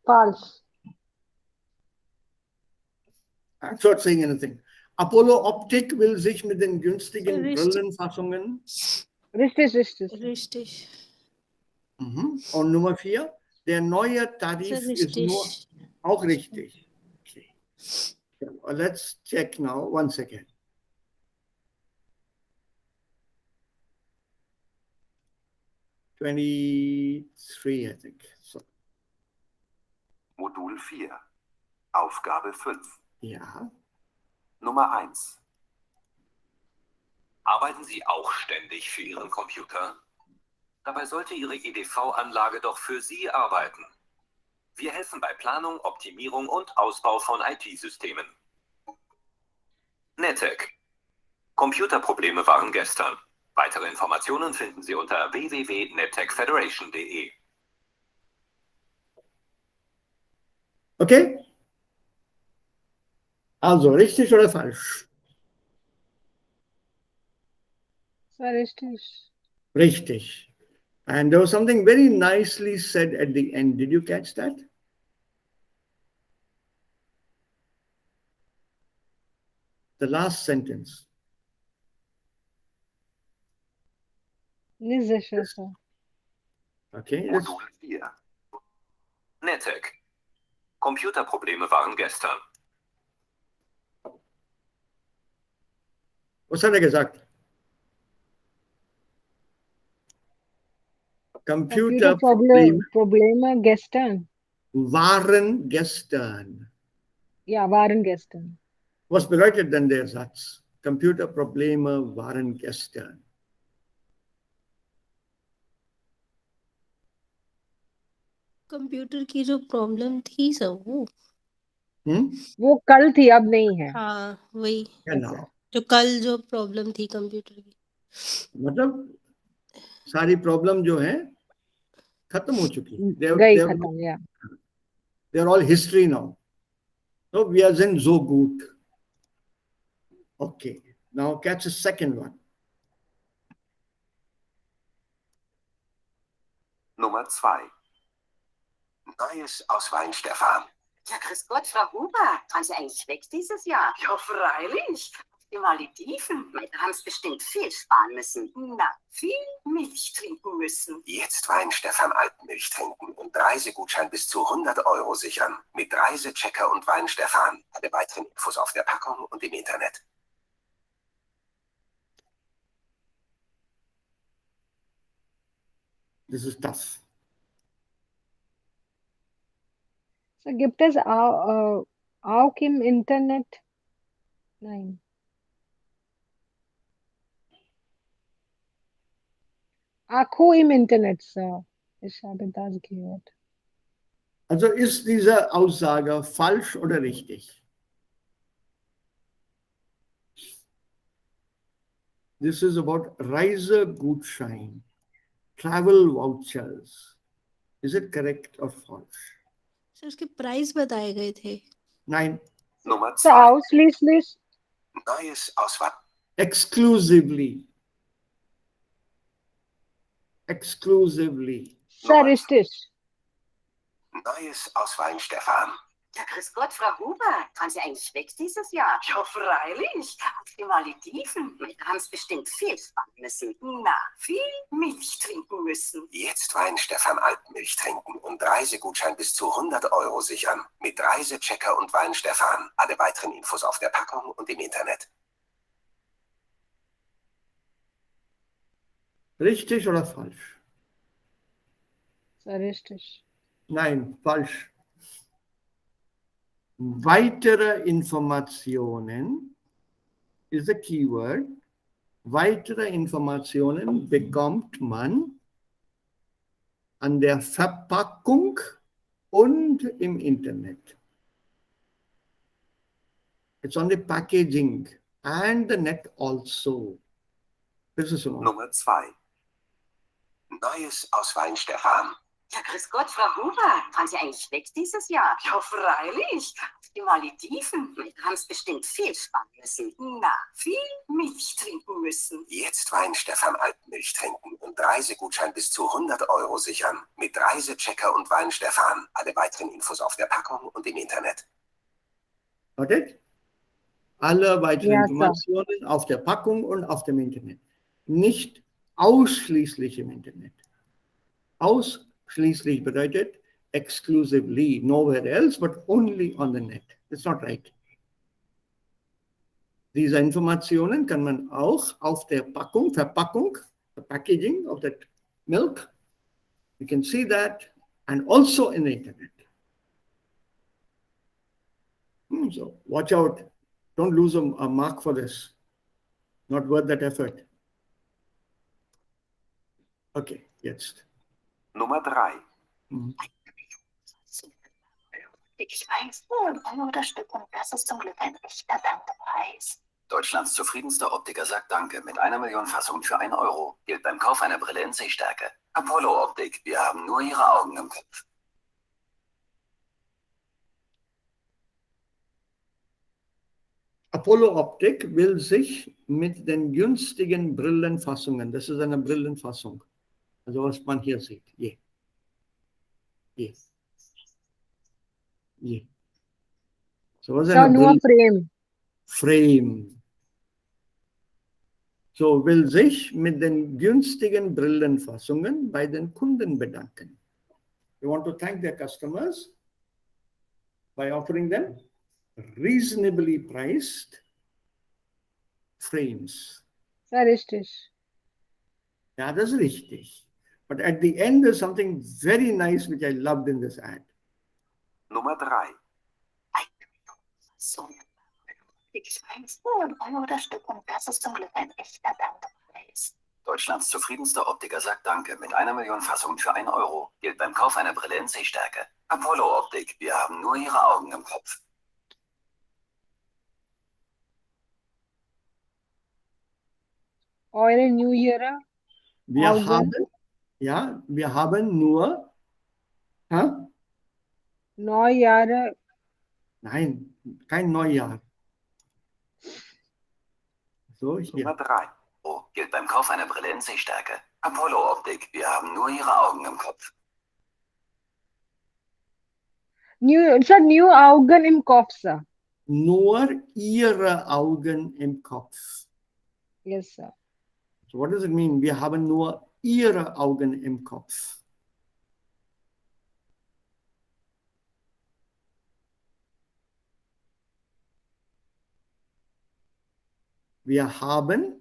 Falsch. I'm not saying anything. Apollo Optik will sich mit den günstigen Richtig. Brillenfassungen. Richtig, richtig. Richtig. Und Nummer 4, der neue Tarif Sehr ist nur richtig. auch richtig. Okay. Let's check now. One second. '23, I think. So, Modul 4. Aufgabe 5. ja. Nummer 1. Arbeiten Sie auch ständig für Ihren Computer? Dabei sollte Ihre EDV-Anlage doch für Sie arbeiten. Wir helfen bei Planung, Optimierung und Ausbau von IT-Systemen. Netek. Computerprobleme waren gestern. Weitere Informationen finden Sie unter www.netekfederation.de. Okay? Also, richtig oder falsch? Sir, richtig. Richtig. And there was something very nicely said at the end. Did you catch that? The last sentence. Nicht sicher, sir. Okay. Modul 4. Netek. Computerprobleme waren gestern. Was hat er gesagt? Probleme gestern. Waren gestern. Ja, waren gestern. Was bedeutet denn der Satz? Computerprobleme waren gestern. Computer की जो problem थी सब वो वो कल थी, अब नहीं है. हाँ वही. Genau. जो कल जो प्रॉब्लम थी कंप्यूटर की, मतलब सारी प्रॉब्लम जो है खत्म हो चुकी, गई खत्म, या they are all history now. So we are in so gut. Okay, now catch the second one. Nummer 2. Neues aus Weinstefan. Ja, grüß Gott, Frau Huber. Fahren Sie eigentlich weg dieses Jahr? Ja, freilich. Die Malediven. Da haben Sie bestimmt viel sparen müssen. Na, viel Milch trinken müssen. Jetzt Weinstefan Alpenmilch trinken und Reisegutschein bis zu 100 € sichern. Mit Reisechecker und Weinstefan. Alle weiteren Infos auf der Packung und im Internet. Das ist das. So gibt es auch im Internet? Nein. Akku im Internet, Sir. Ich habe das gehört. Also ist diese Aussage falsch oder richtig? This is about Reisegutschein, travel vouchers. Is it correct or false? Sir उसके price बताए गए थे। Nein. Nummer So 2. ausschließlich? Neues aus Exclusively. Exclusively. Sir, richtig. Neues aus Weinstefan. Ja, grüß Gott, Frau Huber. Fahren Sie eigentlich weg dieses Jahr? Ja, freilich. Auf die Malediven. Da haben Sie bestimmt viel sparen müssen. Na, viel Milch trinken müssen. Jetzt Weinstefan Alpenmilch trinken und Reisegutschein bis zu 100 € sichern. Mit Reisechecker und Weinstefan. Alle weiteren Infos auf der Packung und im Internet. Richtig oder falsch? Sir, richtig. Nein, falsch. Weitere Informationen ist the keyword. Weitere Informationen bekommt man an der Verpackung und im Internet. It's on the packaging and the net also. Das ist so. Nummer 2. Neues aus Weinstefan. Ja, grüß Gott, Frau Huber. Fahren Sie eigentlich weg dieses Jahr? Ja, freilich. Auf die Malediven. Da haben Sie bestimmt viel sparen müssen. Na, viel Milch trinken müssen. Jetzt Weinstefan Alpenmilch trinken und Reisegutschein bis zu 100 € sichern. Mit Reisechecker und Weinstefan. Alle weiteren Infos auf der Packung und im Internet. Got it? Alle weiteren Ja, Sir. Informationen auf der Packung und auf dem Internet. Nicht ausschließlich im Internet. Ausschließlich bedeutet exclusively, nowhere else, but only on the net. That's not right. Diese Informationen kann man auch auf der Verpackung, the packaging of that milk. You can see that, and also in the internet. So watch out. Don't lose a mark for this. Not worth that effort. Okay, jetzt. Nummer 3. Ich weiß, nur €1 das Stück und das ist zum Glück ein echter Dankepreis. Deutschlands zufriedenster Optiker sagt Danke mit 1 Million Fassungen für 1 €. Gilt beim Kauf einer Brille in Sehstärke. Apollo Optik, wir haben nur Ihre Augen im Kopf. Apollo Optik will sich mit den günstigen Brillenfassungen, das ist eine Brillenfassung, also was man hier sieht, je. So was ist Sir, eine nur Frame. Frame. So will sich mit den günstigen Brillenfassungen bei den Kunden bedanken. We want to thank their customers by offering them reasonably priced frames. Sir, richtig. Yeah, that's richtig. But at the end, there's something very nice which I loved in this ad. Nummer 3. So. Ich weiß, nur €1 das Stück und das ist zum Glück ein echter Dankepreis. Deutschlands zufriedenster Optiker sagt Danke mit 1 Million Fassungen für 1 €. Gilt beim Kauf einer Brille in Sehstärke. Apollo Optik, wir haben nur Ihre Augen im Kopf. Eure neuere Wir Augen. haben, ja, wir haben nur, ha? Neujahre. Nein, kein Neujahr. So, Nummer hier. 3. Oh, gilt beim Kauf einer Brille in Sehstärke. Apollo-Optik. Wir haben nur Ihre Augen im Kopf. New Augen im Kopf, sir. Nur Ihre Augen im Kopf. Yes, sir. So what does it mean? Wir haben nur Ihre Augen im Kopf. Wir haben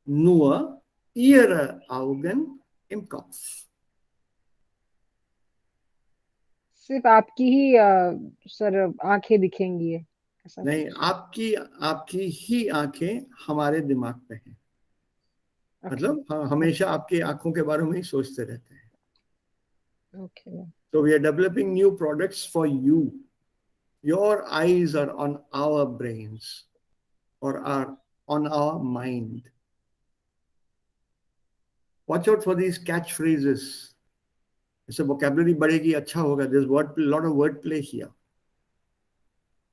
nur Ihre Augen im Kopf. सिर्फ आपकी ही sir आंखें दिखेंगी ऐसा नहीं, आपकी ही आंखें हमारे दिमाग पे हैं. मतलब हमेशा आपकी आंखों के बारे में ही सोचते रहते हैं. Okay. So we are developing new products for you. Your eyes are on our brains or are on our mind. Watch out for these catchphrases. इससे vocabulary बढ़ेगी, अच्छा होगा. There's a lot of wordplay here.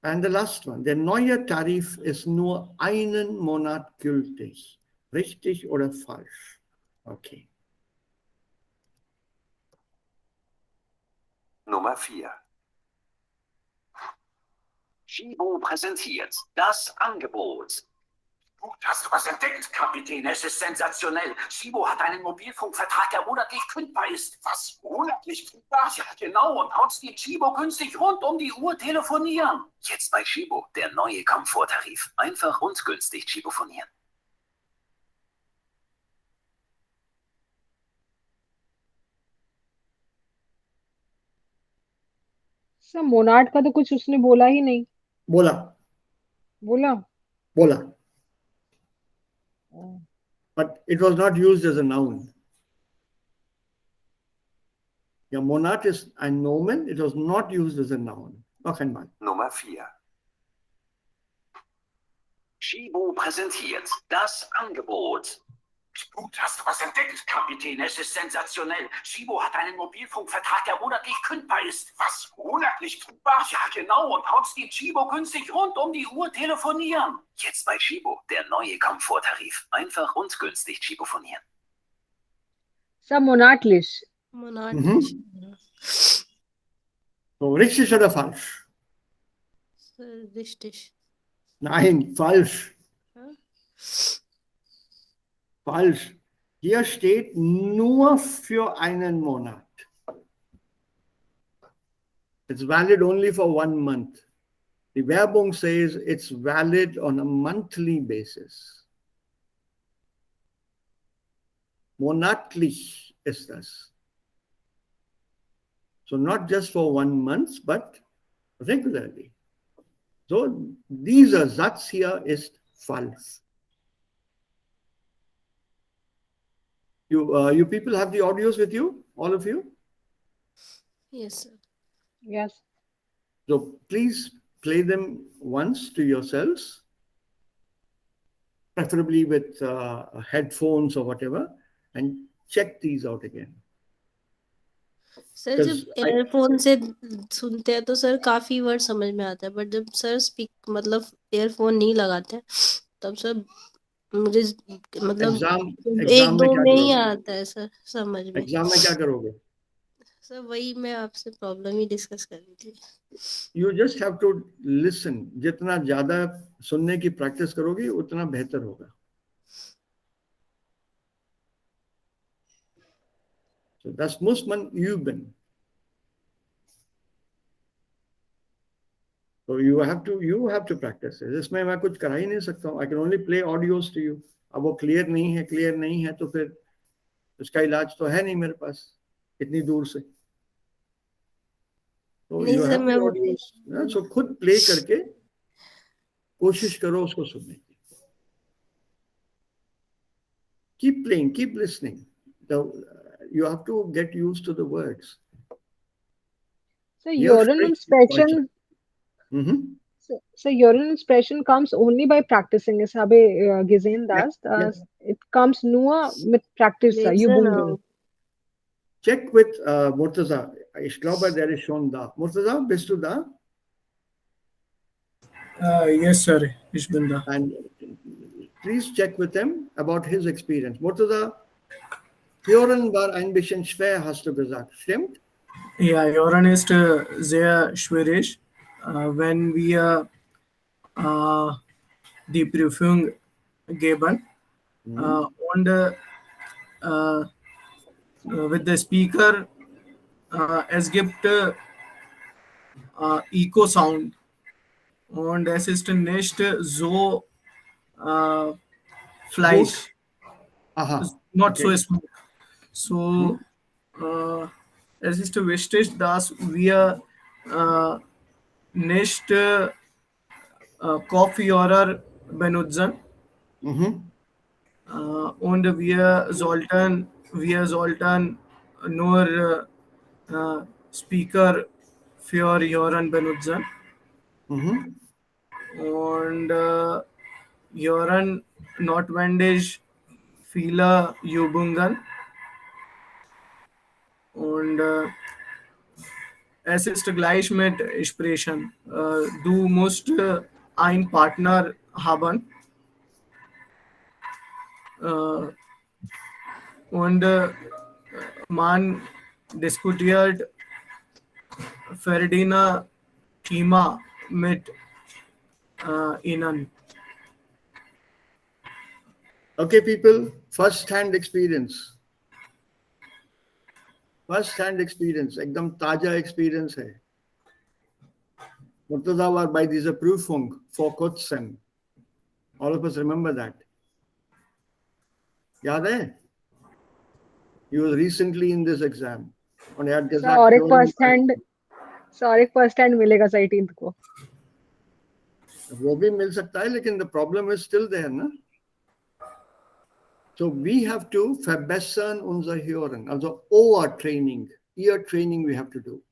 And the last one, der neue Tarif ist nur einen Monat gültig. Richtig oder falsch? Okay. Nummer 4. Chibo präsentiert das Angebot. Gut, hast du was entdeckt, Kapitän? Es ist sensationell. Chibo hat einen Mobilfunkvertrag, der monatlich kündbar ist. Was? Monatlich kündbar? Ja, genau. Und trotzdem Chibo günstig rund um die Uhr telefonieren. Jetzt bei Chibo, der neue Komforttarif. Einfach und günstig Chibofonieren. सर मोनाट का तो कुछ उसने बोला ही नहीं. बोला. But it was not used as a noun. Ja, Monat ist ein Nomen, it was not used as a noun. Noch einmal. Nummer 4. Chibo präsentiert das Angebot. Gut, hast du was entdeckt, Kapitän? Es ist sensationell. Chibo hat einen Mobilfunkvertrag, der monatlich kündbar ist. Was? Monatlich kündbar? Ja, genau. Und trotzdem Chibo günstig rund um die Uhr telefonieren. Jetzt bei Chibo, der neue Komforttarif. Einfach und günstig Chibofonieren. सर मोनाटलिश. Monatlich. So, richtig oder falsch? Richtig. Nein, falsch. Ja? Falsch. Hier steht nur für einen Monat. It's valid only for 1 month. The Werbung says it's valid on a monthly basis. Monatlich ist das. So not just for 1 month, but regularly. So dieser Satz hier ist falsch. You people have the audios with you, all of you? Yes, sir. Yes. So please play them once to yourselves, preferably with headphones or whatever, and check these out again. Sir जब earphone से सुनते हैं तो sir काफी word समझ में आता है, बट जब सर मतलब एयरफोन नहीं लगाते हैं तब सर मुझे मतलब एग्जाम दो में ही आता है सर समझ में. एग्जाम में क्या करोगे? सर वही मैं आपसे प्रॉब्लम ही डिस्कस कर रही थी. You just have to listen. जितना ज्यादा सुनने की प्रैक्टिस करोगी उतना बेहतर होगा. So das muss man üben. So you have to practice. इसमें मैं कुछ करा ही नहीं सकता हूँ. I can only play audios to you. अब वो क्लियर नहीं है तो फिर उसका इलाज तो है नहीं मेरे पास इतनी दूर से. So you have the audios. So खुद प्ले करके कोशिश करो उसको सुनने की. Keep playing, keep listening. You have to get used to the words. So urine inspection. So urine expression comes only by practicing. Es habe gesehen Ja, das. ja. It comes nur mit Practice, Übungen. Check with Murtaza. Ich glaube, der ist schon da. Murtaza, bist du da? Yes, sir. Ich bin da. And please check with him about his experience. Murtaza, Hören war ein bisschen schwer, hast du gesagt. Stimmt? Ja, Joran ist sehr schwierig, wenn wir die Prüfung geben. Und with the speaker, es gibt Eco-Sound. Und es ist nicht so Fleisch, Aha. not Okay. so smooth. So, es ist wichtig, dass wir nicht Kopfhörer benutzen. Und wir sollten nur Speaker für Hören benutzen. Und Hören notwendig viele Übungen. Und es ist gleich mit Sprechen. Du musst einen Partner haben. Und man diskutiert verschiedene Themen mit ihnen. Okay, people, first-hand experience. First-hand experience, एकदम ताजा experience है. Murtaza war bei dieser Prüfung vor kurzem. All of us remember that. याद है? He was recently in this exam. Und er hat gesagt, और एक first hand मिलेगा 18th को. वो भी मिल सकता है, लेकिन the problem is still there, ना? So we have to verbessern unser Hören, also Ohr-Training, ear-Training we have to do.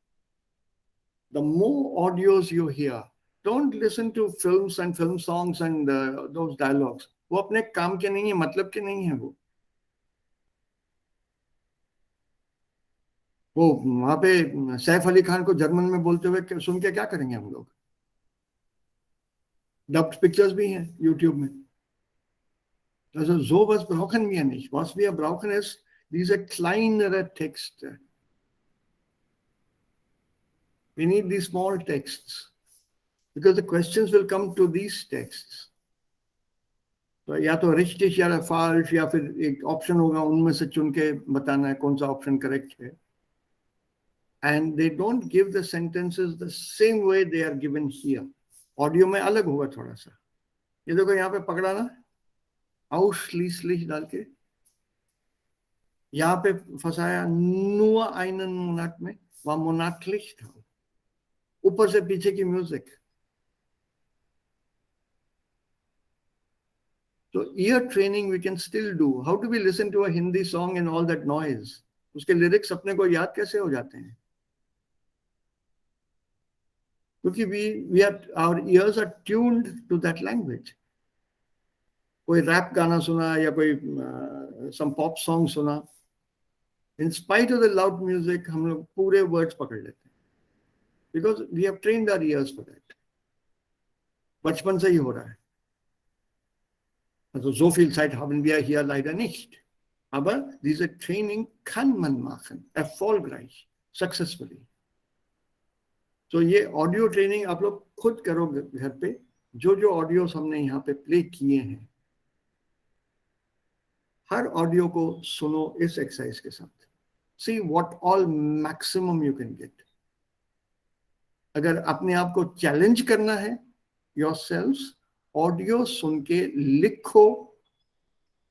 The more audios you hear, don't listen to films and film songs and those dialogues. वो अपने काम के नहीं है, मतलब के नहीं है वो. वहाँ पे सैफ अली खान को जर्मन में बोलते हुए सुन के क्या करेंगे हम लोग? Dubbed pictures भी हैं YouTube में. Also sowas brauchen wir nicht. Was wir brauchen ist diese kleinere Texte. We need these small texts because the questions will come to these texts. तो या तो richtig या false या फिर एक ऑप्शन होगा उनमें से चुन के बताना है कौन सा ऑप्शन करेक्ट है. And they don't give the sentences the same way they are given here. Audio में अलग होगा थोड़ा सा. ये देखो यहाँ पे पकड़ा ना, ausschließlich डाल के यहाँ पे फंसाया nur einen Monat में, वहाँ monatlich था. ऊपर से पीछे की music. So ear training we can still do. How do we listen to a Hindi song and all that noise? उसके lyrics अपने को याद कैसे हो जाते हैं? क्योंकि our ears are tuned to that language. कोई रैप गाना सुना या कोई some pop song सुना, in spite of the loud music हम लोग पूरे words पकड़ लेते हैं. Because we have trained our ears for that. बचपन से ही हो रहा है. Also so viel Zeit haben wir hier leider nicht. Aber diese Training kann man machen, erfolgreich, successfully. So ये ऑडियो ट्रेनिंग आप लोग खुद करो घर पे. जो जो ऑडियोस हमने यहाँ पे प्ले किए हैं, हर ऑडियो को सुनो इस एक्सरसाइज के साथ. See what all maximum you can get. अगर अपने आप को चैलेंज करना है, yourselves, ऑडियो सुन के लिखो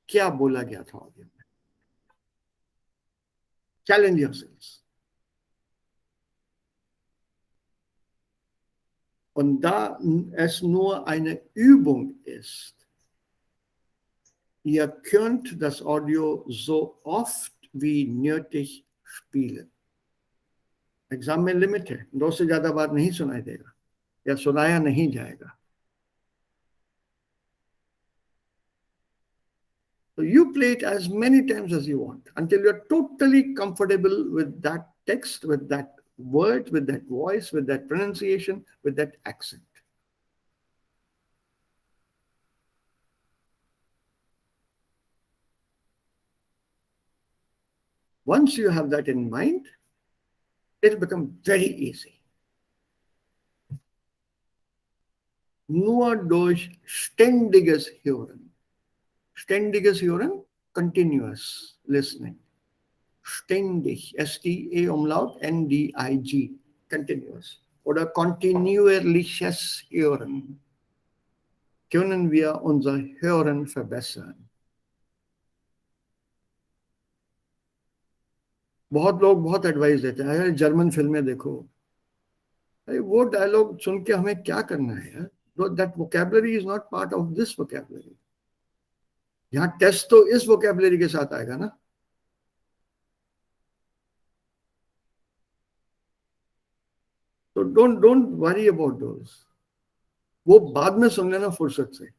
क्या बोला गया था ऑडियो में. Challenge yourselves. Und da es nur eine Übung ist, ihr könnt das Audio so oft wie nötig spielen. Exam में लिमिट है, 2 से ज्यादा बार नहीं सुनाई देगा. या सुनाया नहीं जाएगा. So you play it as many times as you want until you're totally comfortable with that text, with that word, with that voice, with that pronunciation, with that accent. Once you have that in mind, it becomes very easy. Nur durch ständiges Hören. Ständiges Hören, continuous listening. Ständig, S-T-A Umlaut, N-D-I-G, continuous. Oder kontinuierliches Hören. Können wir unser Hören verbessern? बहुत लोग बहुत advice देते हैं, अरे German फिल्में देखो, अरे वो डायलॉग सुन के हमें क्या करना है यार? That vocabulary is not part of this vocabulary. यहाँ टेस्ट तो इस वोकैबुलरी के साथ आएगा ना. तो डोंट वरी अबाउट दोस. वो बाद में सुन लेना फुर्सत से.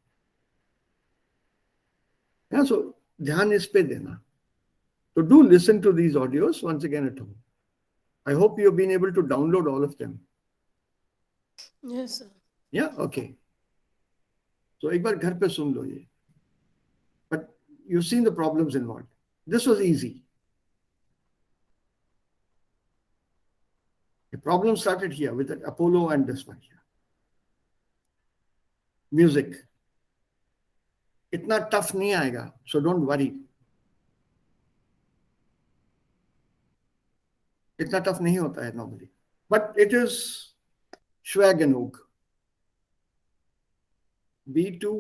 Yeah, so ध्यान इस पे देना. So do listen to these audios once again at home. I hope you've been able to download all of them. Yes, sir. Yeah, okay. So एक बार घर पे सुन लो ये. But you've seen the problems involved. This was easy. The problem started here with Apollo and this one here. Music. इतना tough नहीं आएगा, so don't worry. इतना tough नहीं होता है normally, but it is schwer genug. B2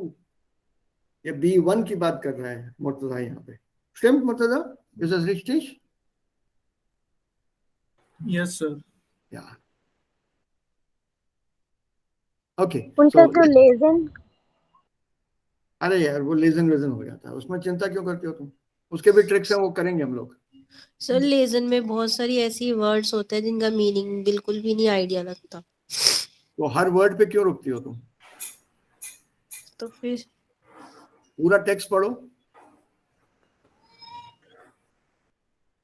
या B1 की बात कर रहा है मुर्तजा यहाँ पे. Stimmt, Murtaza? Ist das richtig? Yes, sir. Yeah. Okay. उनका जो लेजन, अरे यार वो लेजन वेजन हो जाता है, उसमें चिंता क्यों करते हो तुम? उसके भी ट्रिक्स हैं, वो करेंगे हम लोग. सर लेजन में बहुत सारी ऐसी वर्ड्स होते हैं जिनका मीनिंग बिल्कुल भी नहीं आइडिया लगता. तो हर वर्ड पे क्यों रुकती हो तुम? तो फिर पूरा टेक्स्ट पढ़ो.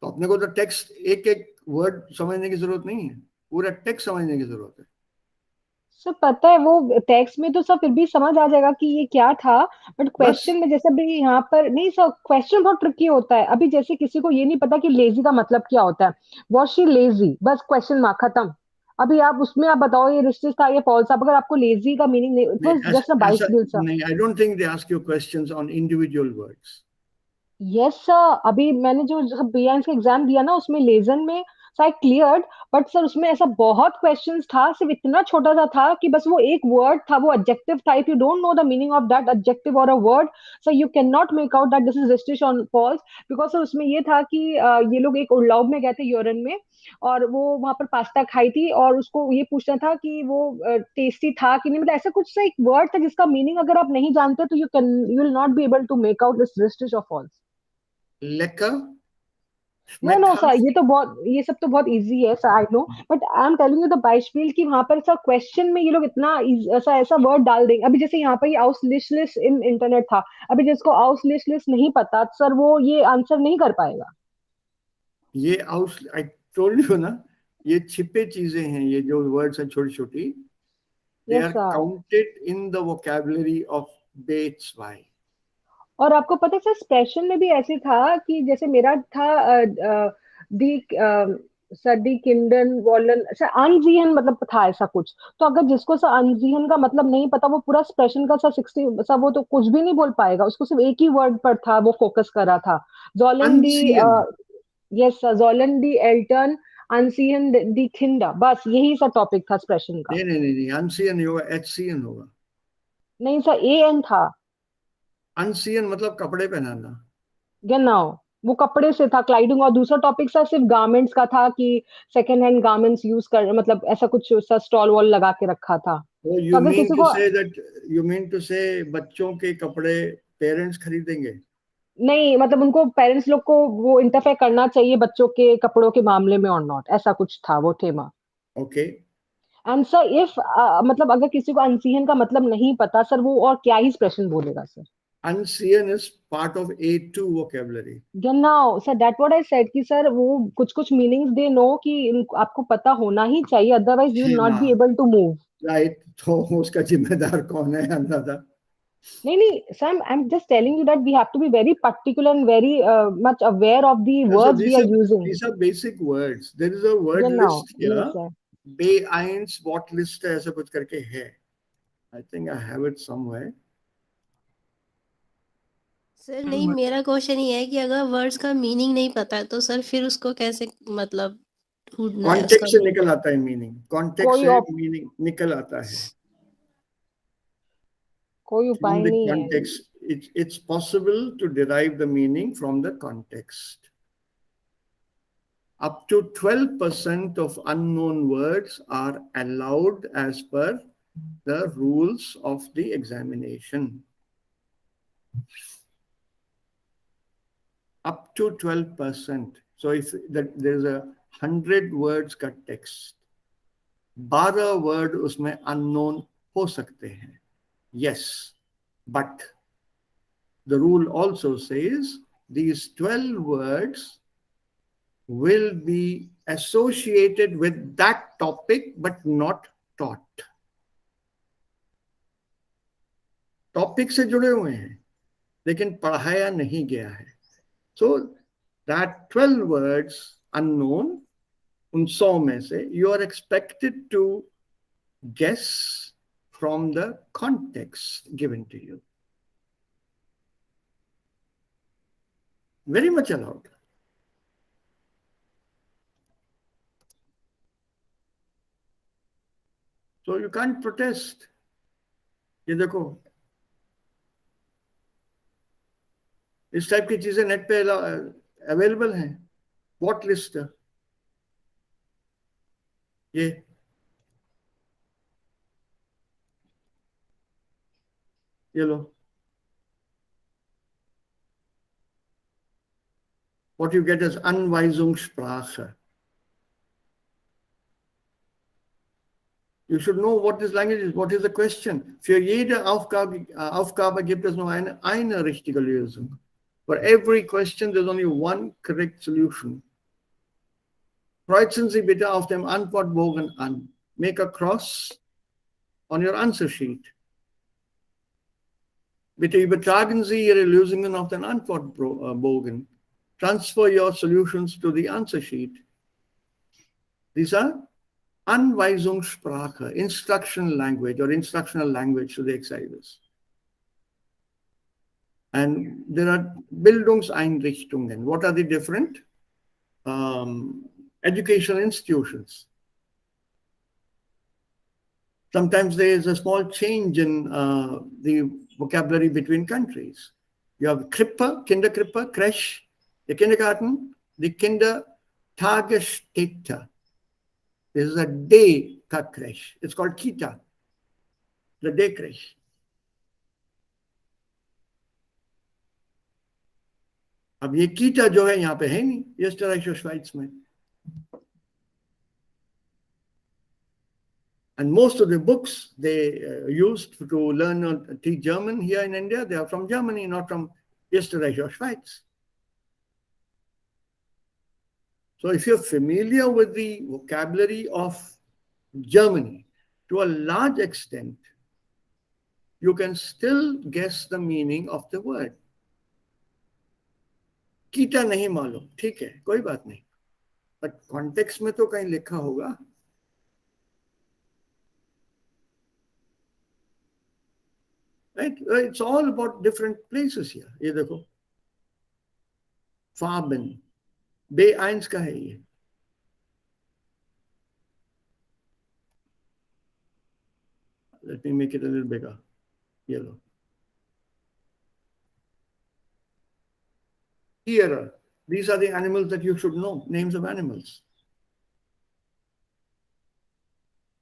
तो अपने को तो टेक्स्ट एक एक वर्ड समझने की जरूरत नहीं है, पूरा टेक्स्ट समझने की जरूरत है. सर पता है वो टेक्स्ट में तो सब फिर भी समझ आ जाएगा कि ये क्या था, बट क्वेश्चन में जैसे अभी यहाँ पर नहीं सर, क्वेश्चन बहुत ट्रिकी होता है. अभी जैसे किसी को ये नहीं पता कि लेजी का मतलब क्या होता है, वॉज शी लेजी, बस क्वेश्चन मार्क खत्म. अभी आप उसमें आप बताओ ये रिस्टेस था ये फॉल्स. अगर आपको लेजी का मीनिंग नहीं, it was just a bicycle sir. नहीं, I don't think they ask you questions on individual words. Yes sir, अभी मैंने जो बीआईएंस का एग्जाम दिया ना उसमें लेजन में आई क्लियर्ड, बट सर उसमें ऐसा बहुत क्वेश्चंस था, सिर्फ इतना छोटा सा था कि बस वो एक वर्ड था, वो एडजेक्टिव था. If you don't know the meaning of that adjective और a word, so you can not make out that this is restish on falls. Because sir उसमें ये था कि ये लोग एक उड़लाव में गए थे यूरोन में, और वो वहां पर पास्ता खाई थी, और उसको ये पूछना था कि वो टेस्टी था कि नहीं. मतलब ऐसा कुछ सा एक वर्ड था जिसका मीनिंग अगर आप नहीं जानते तो you will not be able to make out this restish of falls. लेकर नो सर, ये सब तो बहुत इजी है sir, I know, but I am telling you the बाइशफील्ड कि वहां पर सर क्वेश्चन में ये लोग इतना ऐसा वर्ड डाल देंगे. अभी जैसे यहाँ पर ये आउसलिशलिस इन इंटरनेट था, अभी जिसको आउसलिशलिस नहीं पता सर वो ये आंसर नहीं कर पाएगा. ये आई टोल्ड यू ना, ये छिपे चीजें हैं, ये जो वर्ड्स हैं छोटी छोटी, they are counted in the vocabulary of bets Y. और आपको पता है सर एक्सप्रेशन में भी ऐसे था कि जैसे मेरा था दी सर दी किंडन वॉलन सर अनजीहन मतलब था ऐसा कुछ. तो अगर जिसको सर अनजीहन का मतलब नहीं पता, वो पूरा एक्सप्रेशन का सर 60 सर वो तो कुछ भी नहीं बोल पाएगा. उसको सिर्फ एक ही वर्ड पर था, वो फोकस कर रहा था. जोलन दी, यस सर, जोलन दी एल्टन अनसीहन दी खिंडा, बस यही सा टॉपिक था एक्सप्रेशन का. नहीं अनसीहन होगा, एचसीएन होगा. नहीं सर, ए एन था. अनसीहन मतलब कपड़े पहनाना. genau, वो कपड़े से था, क्लाइडिंग. और दूसरा टॉपिक सा सिर्फ गारमेंट्स का था कि सेकंड हैंड गारमेंट्स यूज कर, मतलब ऐसा कुछ सा स्टॉल वॉल लगा के रखा था. तो अगर किसी को यू मीन टू से बच्चों के कपड़े पेरेंट्स खरीदेंगे? नहीं, मतलब उनको पेरेंट्स लोग को वो इंटरफेयर करना चाहिए बच्चों के कपड़ों के मामले में और नॉट, ऐसा कुछ था वो थेमा. ओके. And sir, if मतलब अगर किसी को unseen का मतलब नहीं पता सर, वो और क्या ही expression बोलेगा sir? Unseen is part of A2 vocabulary. Genau, sir, that what I said कि सर वो कुछ meanings they know कि आपको पता होना ही चाहिए, otherwise you will not be able to move. Right. तो उसका जिम्मेदार कौन है अंदाजा? नहीं, sir, I'm just telling you that we have to be very particular and very much aware of the So words we are using. these are basic words. There is a word Genau, list here. yes sir. Beeins, what list है ऐसा कुछ करके है. I think I have it somewhere. Sir नहीं, मेरा question ये है कि अगर वर्ड्स का मीनिंग नहीं पता है तो सर फिर उसको कैसे मतलब ढूंढना है उसका कॉन्टेक्स्ट से निकल आता है मीनिंग. कॉन्टेक्स्ट से मीनिंग निकल आता है. कोई उपाय From the नहीं है. context, it's possible to derive the meaning from the context. Up to 12% of unknown words are allowed as per the rules of the examination. Up to 12%. So if there's 100 words का text, 12 word उसमें unknown हो सकते हैं. Yes, but the rule also says these 12 words will be associated with that topic but not taught. Topic से जुड़े हुए हैं लेकिन पढ़ाया नहीं गया है. So that 12 words unknown, उन 100 में से you are expected to guess from the context given to you. Very much allowed. So you can't protest. ये देखो, इस टाइप की चीजें नेट पे अवेलेबल हैं. What least? ये लो. What you get is Anweisungssprache. You should know what this language is. What is the question? Für jede Aufgabe gibt es nur eine richtige Lösung. For every question, there's only one correct solution. Kreuzen Sie bitte auf dem Antwortbogen an. Make a cross on your answer sheet. Bitte übertragen Sie Ihre Lösungen auf den Antwortbogen. Transfer your solutions to the answer sheet. These are Anweisungssprache, instructional language or instructional language to the examiners. And there are Bildungseinrichtungen. What are the different educational institutions? Sometimes there is a small change in the vocabulary between countries. You have Krippe, Kinderkrippe, Creche, the kindergarten, the Kindertagesstätte. This is a day creche. It's called Kita, the day creche. अब ये कीटा जो है यहाँ पे है नहीं, Österreich और Schweiz में. And most of the books they used to learn or teach German here in India, they are from Germany, not from Österreich or Schweiz. So if you're familiar with the vocabulary of Germany, to a large extent, you can still guess the meaning of the word. कीटा नहीं मालूम, ठीक है, कोई बात नहीं. But context में तो कहीं लिखा होगा. Right? It's all about different places here. ये देखो, Farben, B1 का है ये. Let me make it a little bigger. Yellow. Here, these are the animals that you should know, names of animals.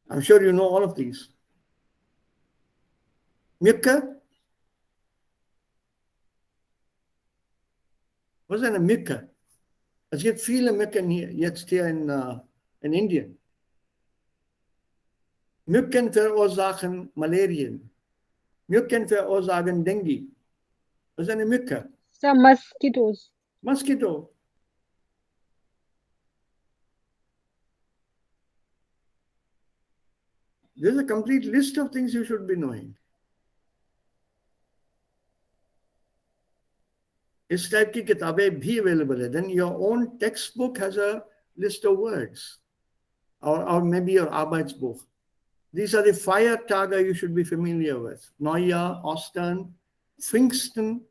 I'm sure you know all of these. Mücke. Was ist eine Mücke? Es gibt viele Mücken hier, jetzt hier in Indien. Mücken verursachen Malarien. Mücken verursachen Dengue. Das ist eine Mücke. Some mosquitoes. Mosquito. There's a complete list of things you should be knowing. इस type की किताबें भी available है. Then your own textbook has a list of words, or maybe your Arbeitsbuch. These are the Feiertage you should be familiar with: Neujahr, Ostern, Pfingsten,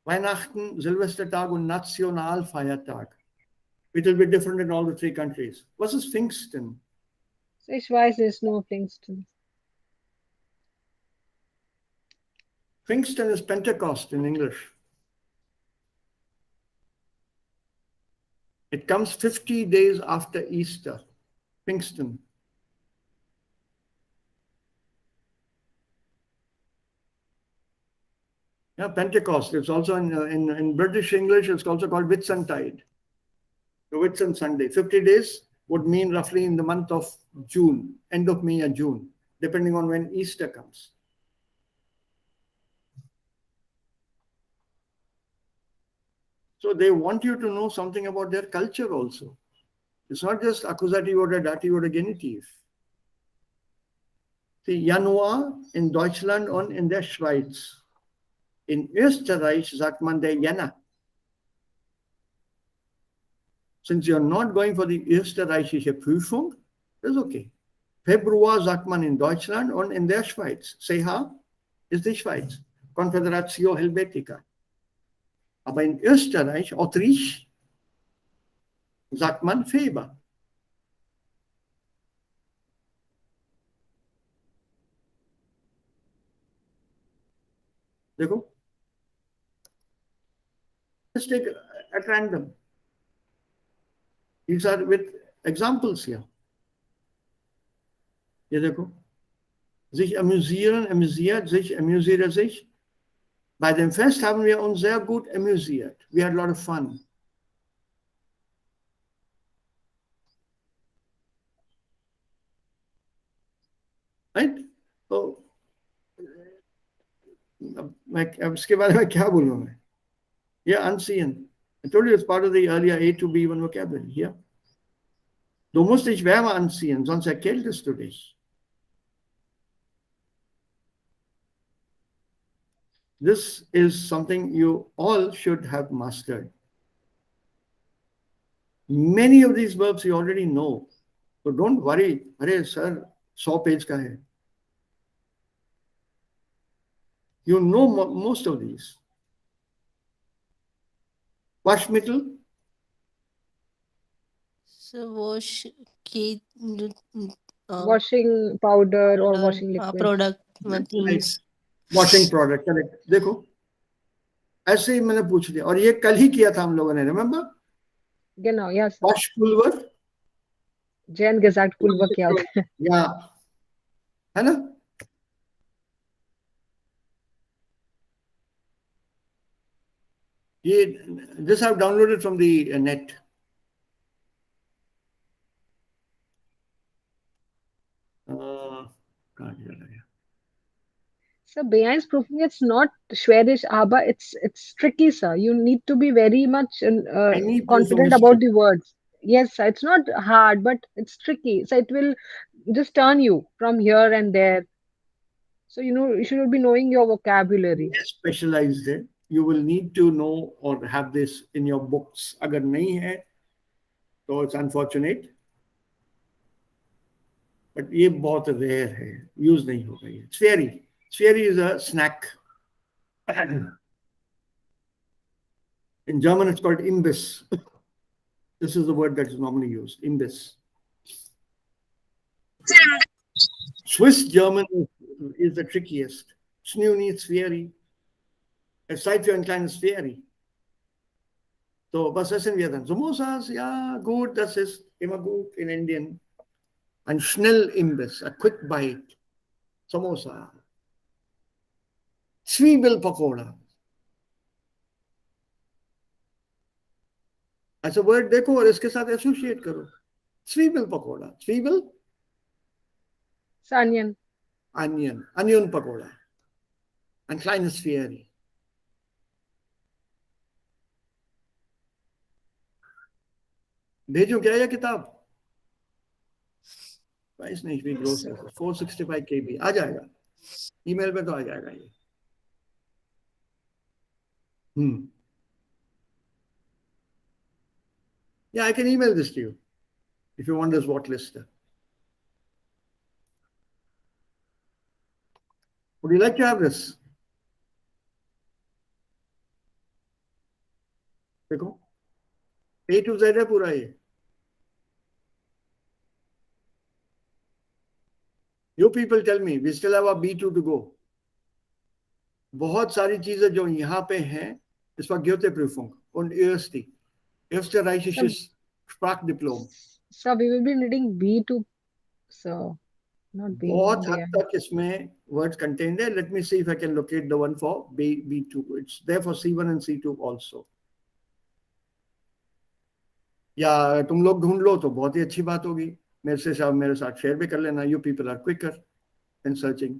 Weihnachten, Silvestertag und Nationalfeiertag. It will be different in all the three countries. What is Pfingsten? Ich weiß es nur Pfingsten. Pfingsten is Pentecost in English. It comes 50 days after Easter. Pfingsten. Yeah, Pentecost. It's also in British English, it's also called Whitsuntide. The Whitsun Sunday. 50 days would mean roughly in the month of June, end of May or June, depending on when Easter comes. So they want you to know something about their culture also. It's not just Akkusativ oder Dativ oder Genitiv. See, Januar in Deutschland und in der Schweiz. In Österreich sagt man der Jänner. Since you're not going for die österreichische Prüfung, that's okay. Februar sagt man in Deutschland und in der Schweiz. CH ist die Schweiz. Confederatio Helvetica. Aber in Österreich, Autriche, sagt man Februar. देखो, let's take at random. These are with examples here. ये देखो, sich amüsieren, amüsiert, sich, amüsiere sich. Bei dem Fest haben wir uns sehr gut amüsiert. We had a lot of fun. Right? So, अब इसके बारे में क्या बोलूं मैं? Yeah, unseen. I told you it's part of the earlier A to B1 vocabulary here. Du musst dich Wärme anziehen, sonst erkältest du dich. This is something you all should have mastered. Many of these verbs you already know. So don't worry. अरे sir, 100 page का है. You know most of these. Waschmittel. So wash की Washing powder or washing liquid. product things. Washing product. Correct. देखो, ऐसे ही मैंने पूछ लिया और ये कल ही किया था हम लोगों ने. Remember? Genau, ja. Waschpulver. Jen gesagt Pulver क्या होता है? Yeah. है ना? This I've downloaded from the net. So Beyan's proving it's not schwerisch, aber it's tricky, sir. You need to be very much confident about the words. Yes, sir, it's not hard, but it's tricky. So it will just turn you from here and there. So you should be knowing your vocabulary. Specialized है. You will need to know or have this in your books. अगर नहीं है, तो it's unfortunate. But ये बहुत rare है. Use नहीं होगा ये. Spheri. Spheri is a snack. In German, it's called Imbiss. This is the word that is normally used. Imbiss. Swiss German is the trickiest. Snuni, Spheri. Es seid für ein kleines Spheri. So, was essen wir dann? Samosas, ja, gut, das ist immer gut in Indien. Ein Schnellimbiss, a quick bite. Samosa. Zwiebelpakoda. ऐसा word देखो और इसके साथ associate करो. Zwiebelpakoda. Zwiebel It's onion. Onion pakoda. Ein kleines Fieri. भेजूं क्या ये किताब? Price नहीं भी ग्रोस है 465 KB आ जाएगा ईमेल पे तो आ जाएगा ये Yeah, I can email this to you if you want this watch list. Would you like to have this? देखो A to Z है पूरा ये You people tell me, we still have a B2 to go. बहुत सारी चीजें जो यहाँ पे हैं, das war Goethe-Prüfung und österreichisches Sprachdiplom. So we will be needing B2, so not B. बहुत हद तक इसमें words contained है. Let me see if I can locate the one for B2. It's there for C1 and C2 also. या तुम लोग ढूंढ लो तो बहुत ही अच्छी बात होगी मेरे साथ शेयर भी कर लेना You people are quicker in searching.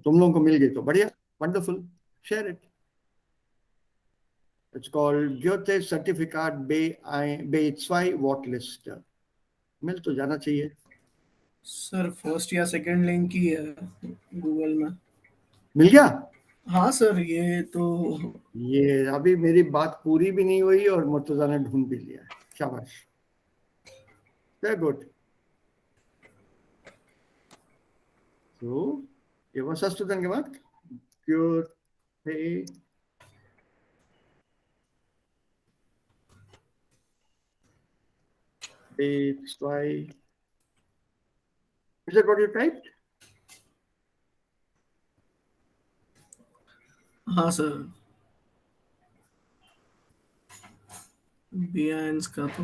तुम लोगों को मिल गई तो बढ़िया wonderful share it. It's called Goethe Certificate B2 What List. मिल तो जाना चाहिए सर फर्स्ट या सेकंड लिंक ही है गूगल में मिल गया हाँ सर ये अभी मेरी बात पूरी भी नहीं हुई और मुर्तजा ने ढूंढ भी लिया शाबाश वेरी गुड तो ये वो सस्तुतन के बाद क्योर है B2 Is that what you typed? हाँ सर बियंस का तो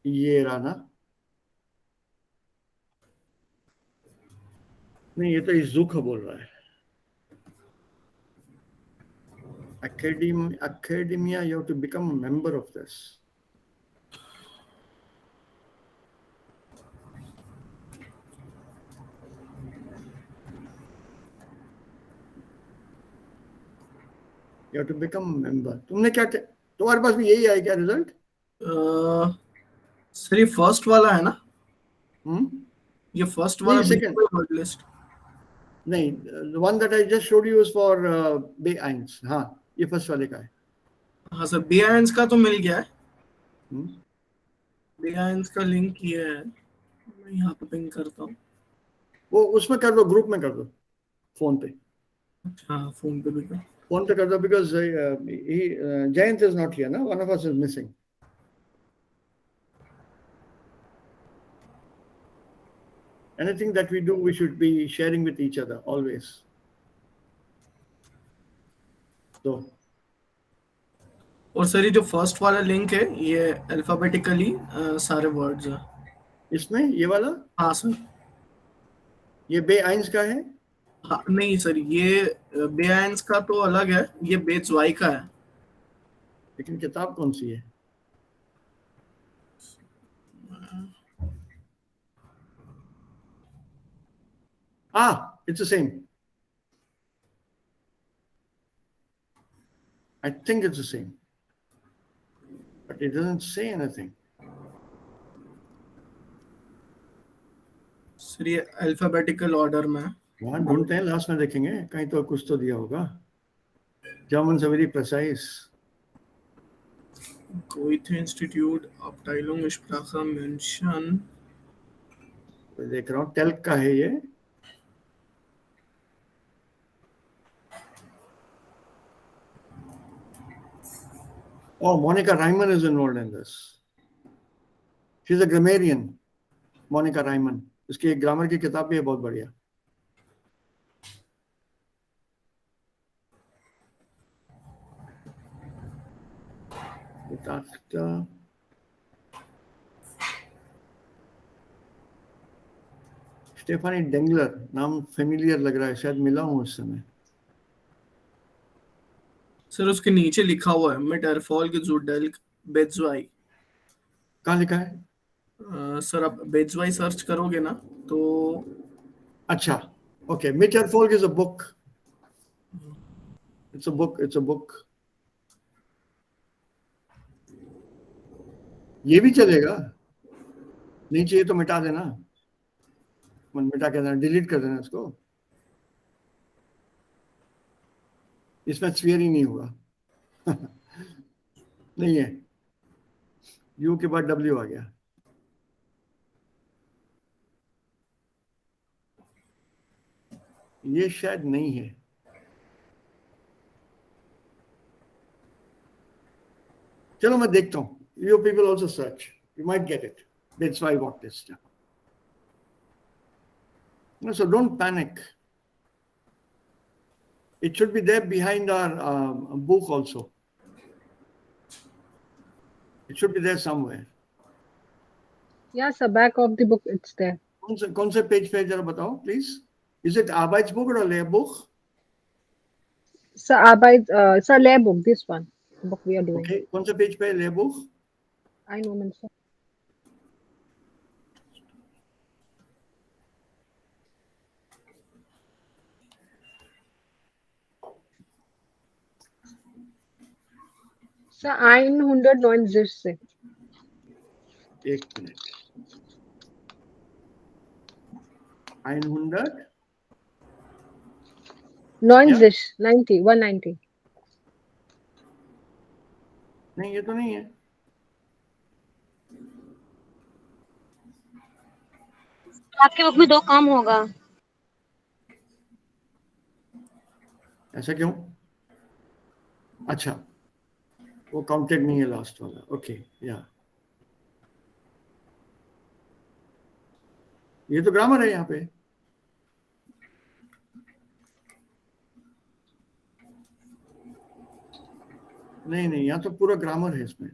ये रहा ना नहीं ये तो इजुका बोल रहा है academia you have to become a member of this You have to become a member. तुमने क्या तुम्हारे पास भी यही आया क्या रिजल्ट सर ये फर्स्ट वाला है ना ये फर्स्ट वाला सेकंड वर्ड लिस्ट नहीं the one that I just showed you is for B1 हाँ ये फर्स्ट वाले का है हाँ सर बियंस का तो मिल गया है बियंस का लिंक ये है मैं यहाँ पे पिंग करता हूँ वो उसमें कर दो ग्रुप में कर दो फोन पे हाँ फोन पे भी कर फोन पे कर दो because Jayant is not here ना one of us is missing anything that we do we should be sharing with each other always so और सर ये जो फर्स्ट वाला लिंक है ये अल्फाबेटिकली सारे वर्ड्स हैं इसमें ये वाला हाँ सर ये B1 का है हाँ नहीं सर ये बेआइंस का तो अलग है ये बेचवाई का है लेकिन किताब कौन सी है it's the same I think it's the same but it doesn't say anything sir ये अल्फाबेटिकल ऑर्डर में वहां ढूंढते हैं लास्ट में देखेंगे कहीं तो कुछ तो दिया होगा जर्मन से very precise गोइथे institute Abteilung Sprache München देख रहा हूँ टेल्क का है ये Monica Reimann is involved in this she's a grammarian Monica Reimann इसकी एक ग्रामर की किताब भी है बहुत बढ़िया स्टेफानी डेंगलर नाम फेमिलियर लग रहा है शायद मिला हूं उस समय सर उसके नीचे लिखा हुआ है मेटारफॉल के जूडेल बेज्वाई। कहाँ लिखा है? सर आप बेज्वाई सर्च करोगे ना तो अच्छा, okay. Metaphor is a book, it's a book, it's a book. ये भी चलेगा, नहीं चाहिए तो मिटा देना, मिटा के देना, डिलीट कर देना इसको, इसमें स्फीयर ही नहीं होगा। नहीं है, यू के बाद डब्ल्यू आ गया। ये शायद नहीं है। चलो मैं देखता हूँ, you people also search, you might get it. That's why what this. No, so don't panic. It should be there behind our book also. It should be there somewhere. Yeah, sir, back of the book, it's there. कौन से page पे जरा बताओ please. Is it Arbeitsbuch or Lehrbuch? Sir, sir, lab book, this one book we are doing. Okay, कौन से page पे Lehrbuch? I know, man, sir. Sir, 169. एक minute, 100 90, 190. नहीं, ये तो नहीं है। आपके बुक में 2 काम होगा। ऐसा क्यों? अच्छा, वो काउंटेड नहीं है लास्ट वाला। ओके, या ये तो ग्रामर है यहाँ पे। नहीं नहीं, यहाँ तो पूरा ग्रामर है इसमें।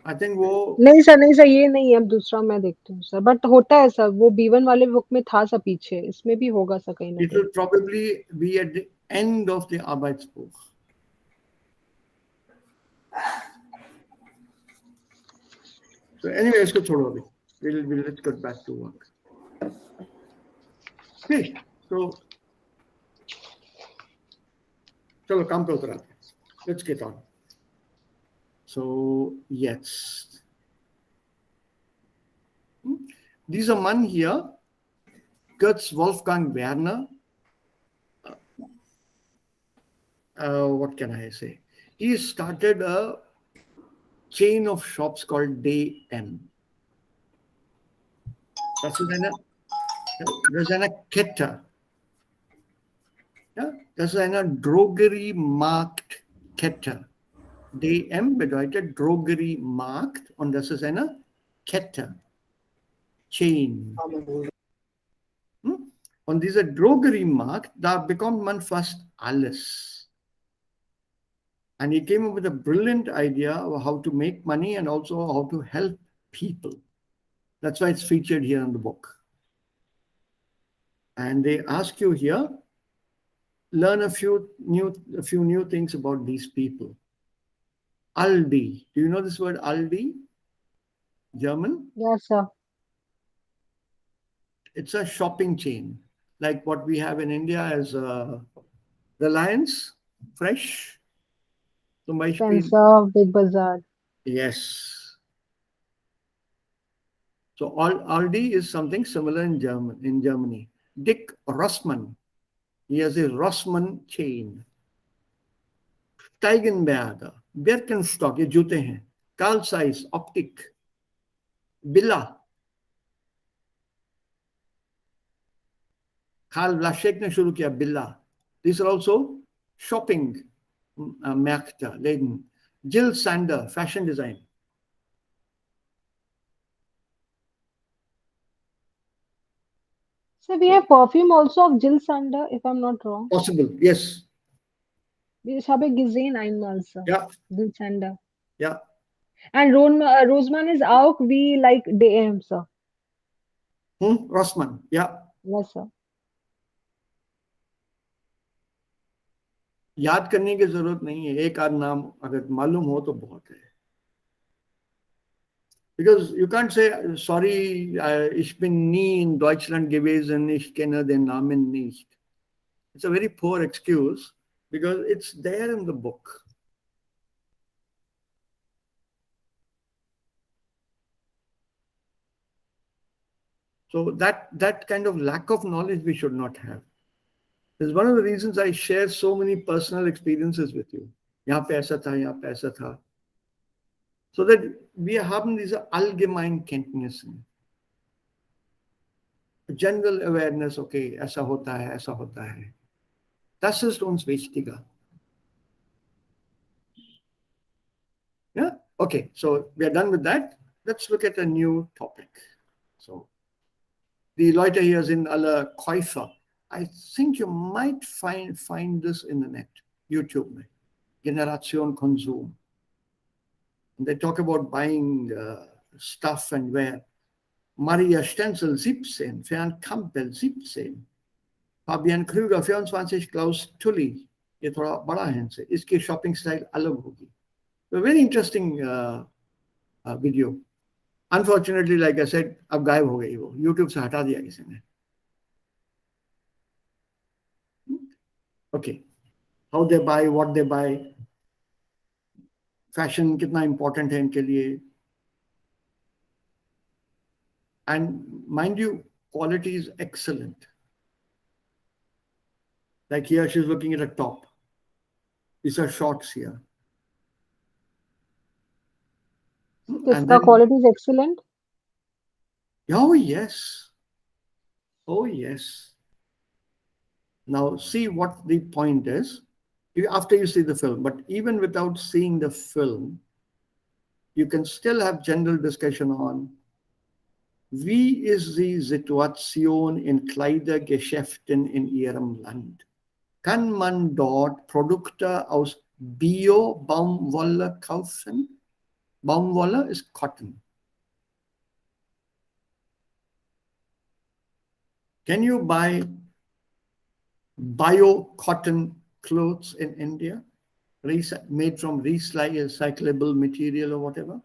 आई थिंक वो नहीं सर, ये नहीं है। अब दूसरा मैं देखती हूँ सर, बट होता है सर, वो B1 वाले बुक में था सर, पीछे इसमें भी होगा सर कहीं ना it will probably be at the end of the Arbeitsbuch. So anyway, इसको छोड़ो अभी। Let's get back to work. Okay, so चलो काम पे उतर आते हैं। Let's get on. So yes, dieser Mann hier, Götz Wolfgang Werner, what can I say? He started a chain of shops called DM. Das ist eine Kette. Ja, das ist eine Drogeriemarktkette. DM bedeutet Drogeriemarkt und das ist eine Kette, Chain. Und dieser Drogeriemarkt, da bekommt man fast alles. And he came up with a brilliant idea of how to make money and also how to help people. That's why it's featured here in the book. And they ask you here, learn a few new things about these people. Aldi. Do you know this word Aldi? German? Yes, sir. It's a shopping chain, like what we have in India as Reliance, Fresh, Spencer, Big Bazaar. Yes. So Aldi is something similar in Germany. Dick Rossmann, he has a Rossmann chain. Steigenberger, Birkenstock, ये जूते हैं. Carl Zeiss, Optic, Billa. Karl Laschek ने शुरू किया Billa. These are also shopping Märkte, Läden. Jill Sander, fashion design. So we have perfume also of Jill Sander, if I'm not wrong. Possible, yes. Ich habe gesehen einmal, sir. Ja. Jill Sander. Ja. And Roseman is auch wie like DM, sir. Rossmann, ja. Yes, sir. याद करने की जरूरत नहीं है, एक आध नाम अगर मालूम हो तो बहुत है. Because you can't say, sorry, ich bin nie in Deutschland gewesen, ich kenne den Namen nicht. It's a very poor excuse because it's there in the book. So that kind of lack of knowledge we should not have. It's one of the reasons I share so many personal experiences with you. यहाँ पे ऐसा था, यहाँ पे ऐसा था. So that wir haben diese Allgemeinkenntnissen. General awareness, okay, ऐसा होता है, ऐसा होता है. Das ist uns wichtiger. Yeah. Okay. So we are done with that. Let's look at a new topic. So the Leute hier sind alle Käufer. I think you might find this in the net, YouTube. Generation Konsum. And they talk about buying stuff and wear. Maria Stenzel 17, Fern Campbell 17, Fabian Krüger 24, Klaus Tully, ये थोड़ा बड़ा है इनसे, इसकी shopping style अलग होगी. A very interesting video. Unfortunately, like I said, अब गायब हो गई वो, YouTube से हटा दिया किसी ने. Okay, how they buy, what they buy, fashion कितना important है इनके लिए. And mind you, quality is excellent. Like here, she's looking at a top. These are shorts here. If the quality is excellent? Oh, yes. Oh, yes. Now, see what the point is after you see the film. But even without seeing the film, you can still have general discussion on wie ist die Situation in Kleidergeschäften in Ihrem Land? Kann man dort Produkte aus Bio-Baumwolle kaufen? Baumwolle is cotton. Can you buy bio-cotton clothes in India? Made from recyclable material or whatever?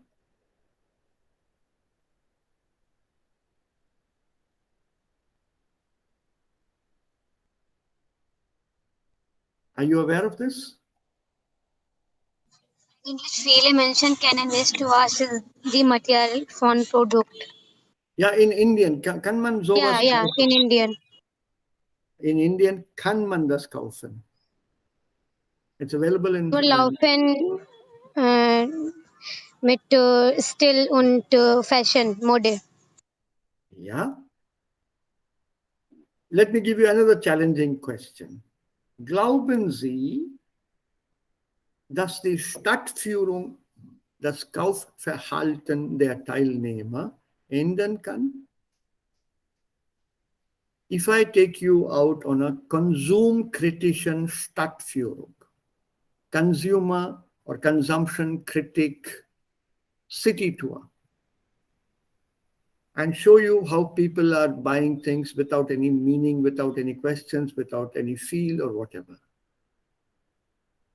Are you aware of this? English viele Menschen kennen nicht, was ist die Material von Produkt. Ja, in Indien kann man sowas Ja, kaufen. in Indien. In Indien kann man das kaufen. It's available in... Wir laufen mit Stil und Fashion, Mode. Yeah. Let me give you another challenging question. Glauben Sie, dass die Stadtführung das Kaufverhalten der Teilnehmer ändern kann? If I take you out on a konsumkritischen Stadtführung, consumer or consumption critic city tour, and show you how people are buying things without any meaning, without any questions, without any feel or whatever.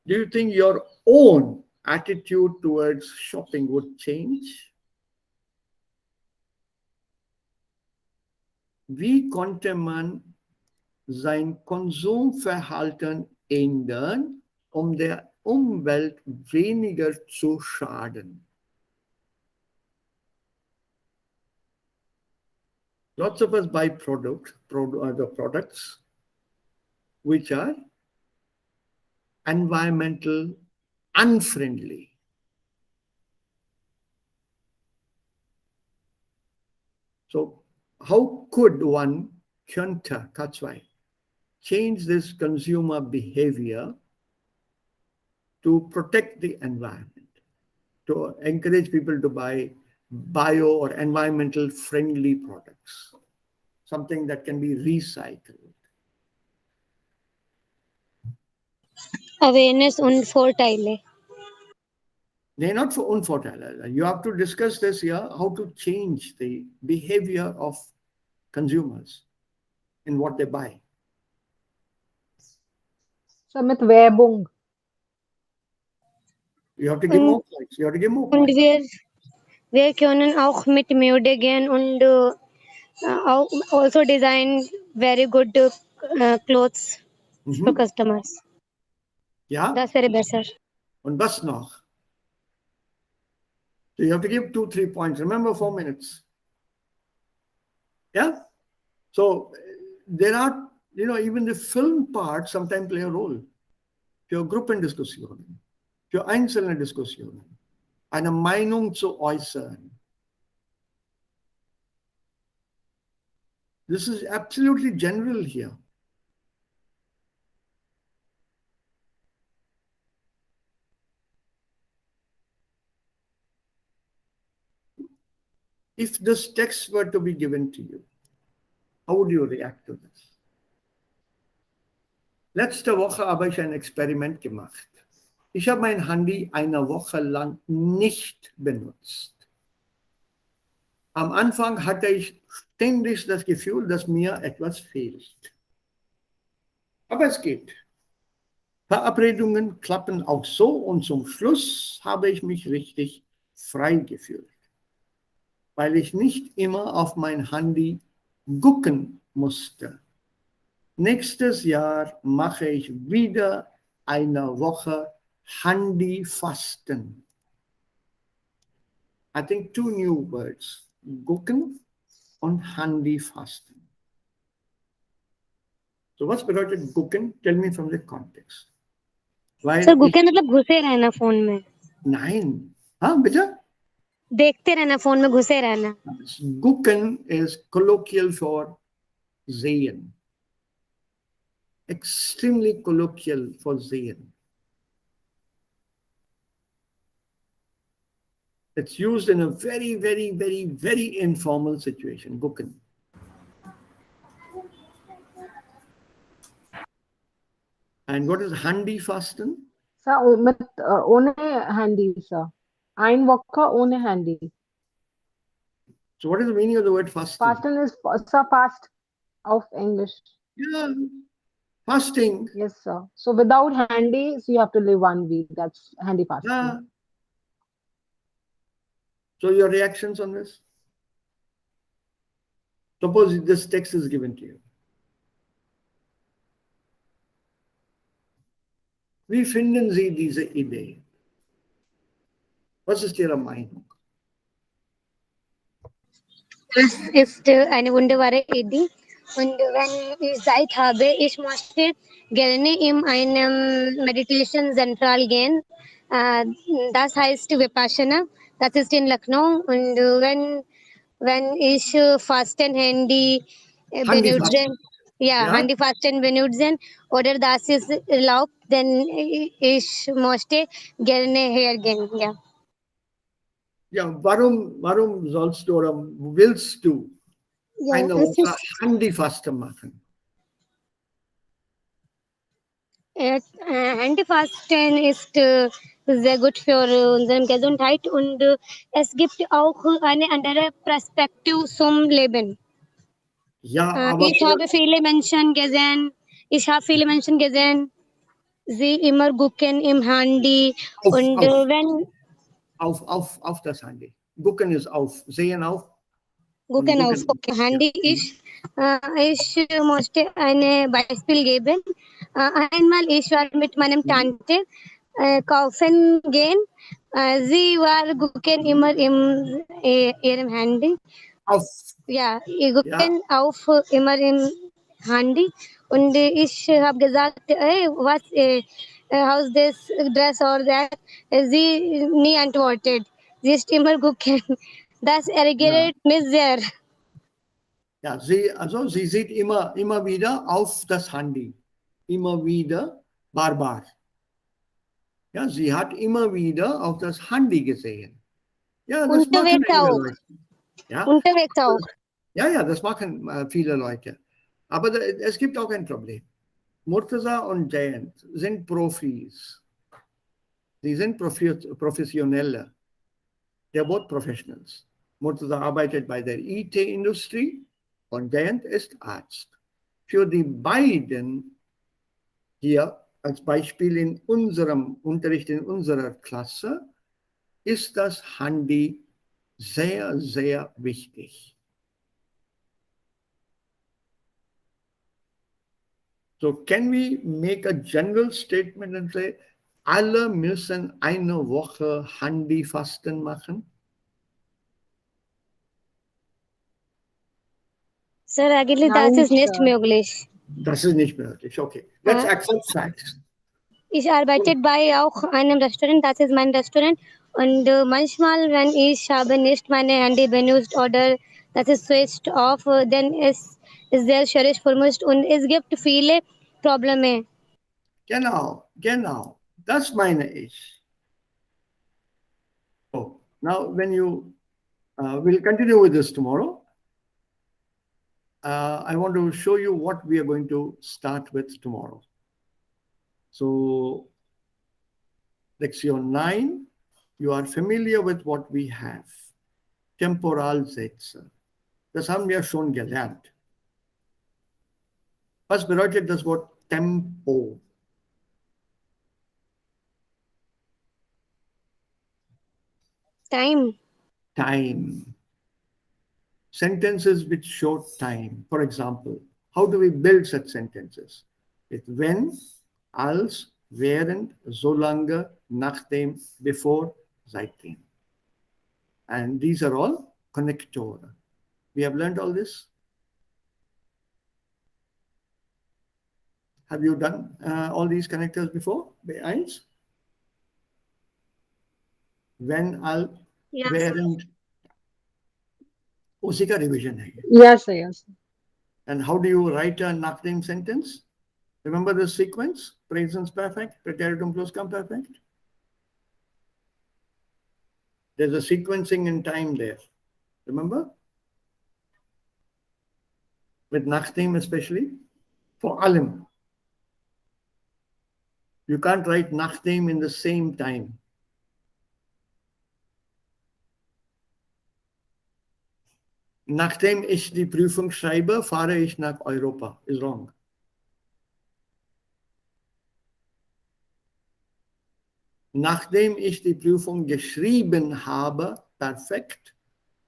Do you think your own attitude towards shopping would change? Wie konnte man sein Konsumverhalten ändern, der Umwelt weniger zu schaden? Lots of us buy the products which are environmental unfriendly. So how could one, könnte, change this consumer behavior to protect the environment, to encourage people to buy bio or environmental friendly products, something that can be recycled? Awareness und Vorteile. They're not for unfertile. You have to discuss this here, how to change the behavior of consumers in what they buy. So mit Werbung. You have to give more points. You have to give more Und points. wir können auch mit Mode gehen und auch also design very good clothes for customers. Ja? Das wäre besser. Und was noch? So you have to give 2-3 points. Remember 4 minutes. Yeah? So there are, even the film part sometimes play a role. Für Gruppendiskussionen, für einzelne Diskussionen, eine Meinung zu äußern. This is absolutely general here. If this text were to be given to you, how would you react to this? Letzte Woche habe ich ein Experiment gemacht. Ich habe mein Handy eine Woche lang nicht benutzt. Am Anfang hatte ich ständig das Gefühl, dass mir etwas fehlt. Aber es geht. Verabredungen klappen auch so und zum Schluss habe ich mich richtig frei gefühlt, weil ich nicht immer auf mein Handy gucken musste. Nächstes Jahr mache ich wieder eine Woche Handyfasten. I think 2 new words, gucken und Handyfasten. So was bedeutet gucken? Tell me from the context. Sir गुके मतलब घुसे रहना phone में. Nein. हाँ बेटा? देखते रहना phone में घुसे रहना. Gucken is colloquial for sehen. Extremely colloquial for sehen. It's used in a very, very, very, very informal situation. Gucken. And what is Handyfasten? Sir, mit ohne Handy, sir. Ein Woche ohne Handy. So what is the meaning of the word fasten? Fasten is, sir, fast of English. Yeah, fasting. Yes, sir. So without handy, so you have to live 1 week. That's handy fasting. Yeah. So your reactions on this? Suppose this text is given to you. Wie finden Sie diese Idee? Was ist Ihre Meinung? Das ist eine wunderbare Idee. Und wenn ich Zeit habe, ich möchte gerne in einem Meditation Zentral gehen. Das heißt Vipassana. Das ist in Lucknow. Und wenn ich Fasten Handy benutze, Handy Fasten benutze oder das ist erlaubt, dann ich möchte gerne hergehen. Ja. Ja, warum sollst du oder willst du eine Woche Handyfasten machen? Handyfasten ist sehr gut für unsere Gesundheit und es gibt auch eine andere Perspektive zum Leben. Ja, aber ich habe viele Menschen gesehen, sie immer gucken im Handy wenn auf das Handy. Gucken ist auf, sehen auf. Gucken auf, okay. Handy ist, ich möchte ein Beispiel geben. Einmal ich war mit meinem Tante kaufen gehen. Sie war gucken immer in ihrem Handy. Gucken auf immer im Handy. Und ich habe gesagt, hey, was, how's this dress or that? Sie nie antwortet. Sie ist immer gucken. Das ärgert mich sehr. Ja, sie sieht immer wieder auf das Handy. Immer wieder, barbar. Ja, sie hat immer wieder auf das Handy gesehen. Ja, das machen viele Leute. Ja? Unterwegs auch. Ja, das machen viele Leute. Aber es gibt auch ein Problem. Murtaza und Jayant sind Profis. Sie sind Professionelle. They're both professionals. Murtaza arbeitet bei der IT-Industrie und Jayant ist Arzt. Für die beiden hier als Beispiel in unserem Unterricht in unserer Klasse ist das Handy sehr, sehr wichtig. So can we make a general statement and say, alle müssen eine Woche Handyfasten machen? Sir, actually, das Nein, ist nicht sir. möglich. Das ist nicht möglich. Okay, let's accept facts. Ich arbeite bei auch einem Restaurant, das ist mein Restaurant. Und manchmal, wenn ich habe nicht meine Handy benutzt oder das ist switched off, dann ist sehr schwierig für mich und es gibt viele Probleme. Genau, genau. Das meine ich. So, now when you, we'll continue with this tomorrow. I want to show you what we are going to start with tomorrow. So, Lection 9, you are familiar with what we have. Temporalsätze. Das haben wir schon gelernt. Was bedeutet das Wort Tempo? Time. Time. Sentences with short time. For example, how do we build such sentences? With when, als, während, solange, nachdem, before, seitdem. And these are all connector. We have learned all this. Have you done all these connectors before? B1? When, al, Yes. während. उसी का revision है ये. Yes, sir. Yes. And how do you write a nachdem sentence? Remember the sequence? Present perfect, preteritum pluscuamperfect. There's a sequencing in time there. Remember? With nachdem especially. For allem. You can't write nachdem in the same time. Nachdem ich die Prüfung schreibe, fahre ich nach Europa. Is wrong. Nachdem ich die Prüfung geschrieben habe, perfekt,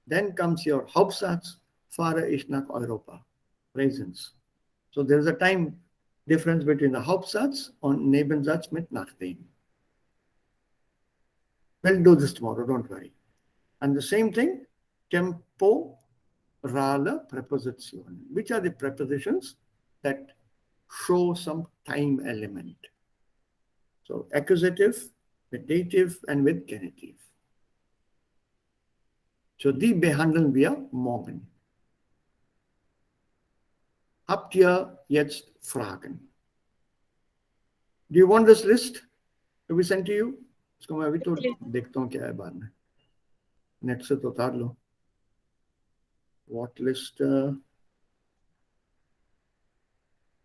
then comes your Hauptsatz, fahre ich nach Europa. Presence. So there's a time difference between the Hauptsatz und Nebensatz mit nachdem. We'll do this tomorrow, don't worry. And the same thing, temporale preposition. Which are the prepositions that show some time element? So accusative, with dative and with genitive. So die behandeln wir morgen. Habt ihr jetzt Fragen? Do you want this list to be sent to you? इसको मैं अभी तो देखता हूँ क्या है बाद में. नेट से तो उतार लो. What list?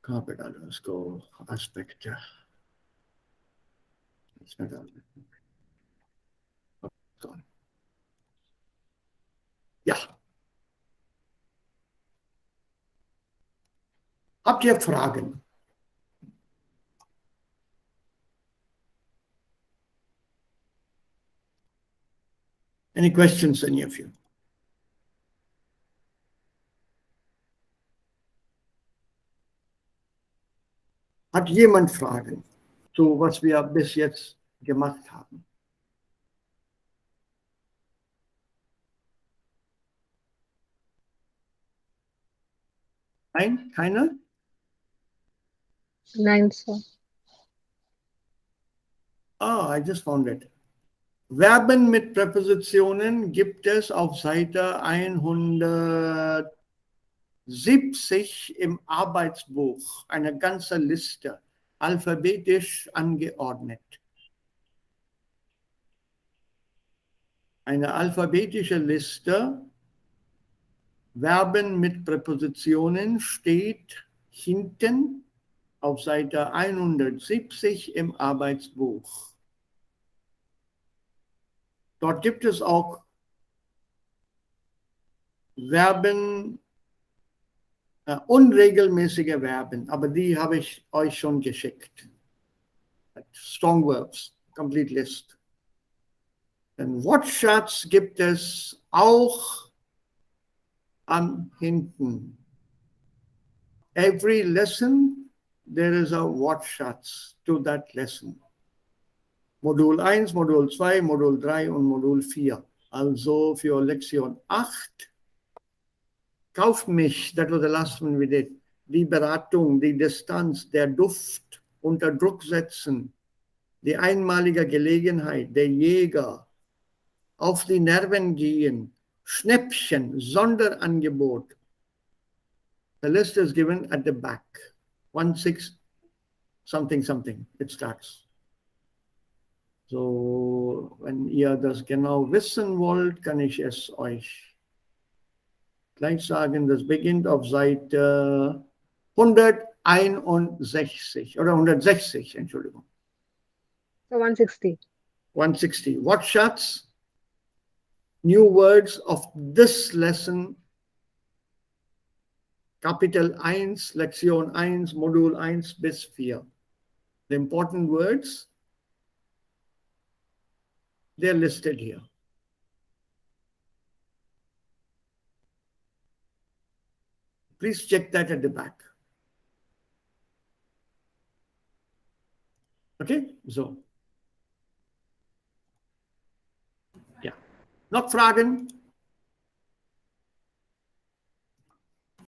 कहाँ पे डालो इसको? Aspect. इसमें डाल दो. Ja. Habt ihr Fragen? Any questions, any of you? Hat jemand Fragen zu was wir bis jetzt gemacht haben? Nein, keiner? Nein, sir. Ah, I just found it. Verben mit Präpositionen gibt es auf Seite 170 im Arbeitsbuch. Eine ganze Liste, alphabetisch angeordnet. Eine alphabetische Liste, Verben mit Präpositionen steht hinten auf Seite 170 im Arbeitsbuch. Dort gibt es auch Verben, unregelmäßige Verben, aber die habe ich euch schon geschickt. strong verbs, complete list. Dann Wortschatz gibt es auch am hinten. Every lesson, there is a Wortschatz to that lesson. Modul 1, Modul 2, Modul 3 und Modul 4. Also für Lektion 8, kauft mich, that was the last one we did, die Beratung, die Distanz, der Duft, unter Druck setzen, die einmalige Gelegenheit, der Jäger, auf die Nerven gehen, Schnäppchen, Sonderangebot. The list is given at the back. 16 something something, it starts. So, wenn ihr das genau wissen wollt, kann ich es euch gleich sagen. Das beginnt auf Seite 161 oder 160, Entschuldigung. So 160. 160. Wortschatz, new words of this lesson, Kapitel 1, Lektion 1, Modul 1 bis 4. The important words, they're listed here. Please check that at the back. Okay, so. Ja. Noch Fragen?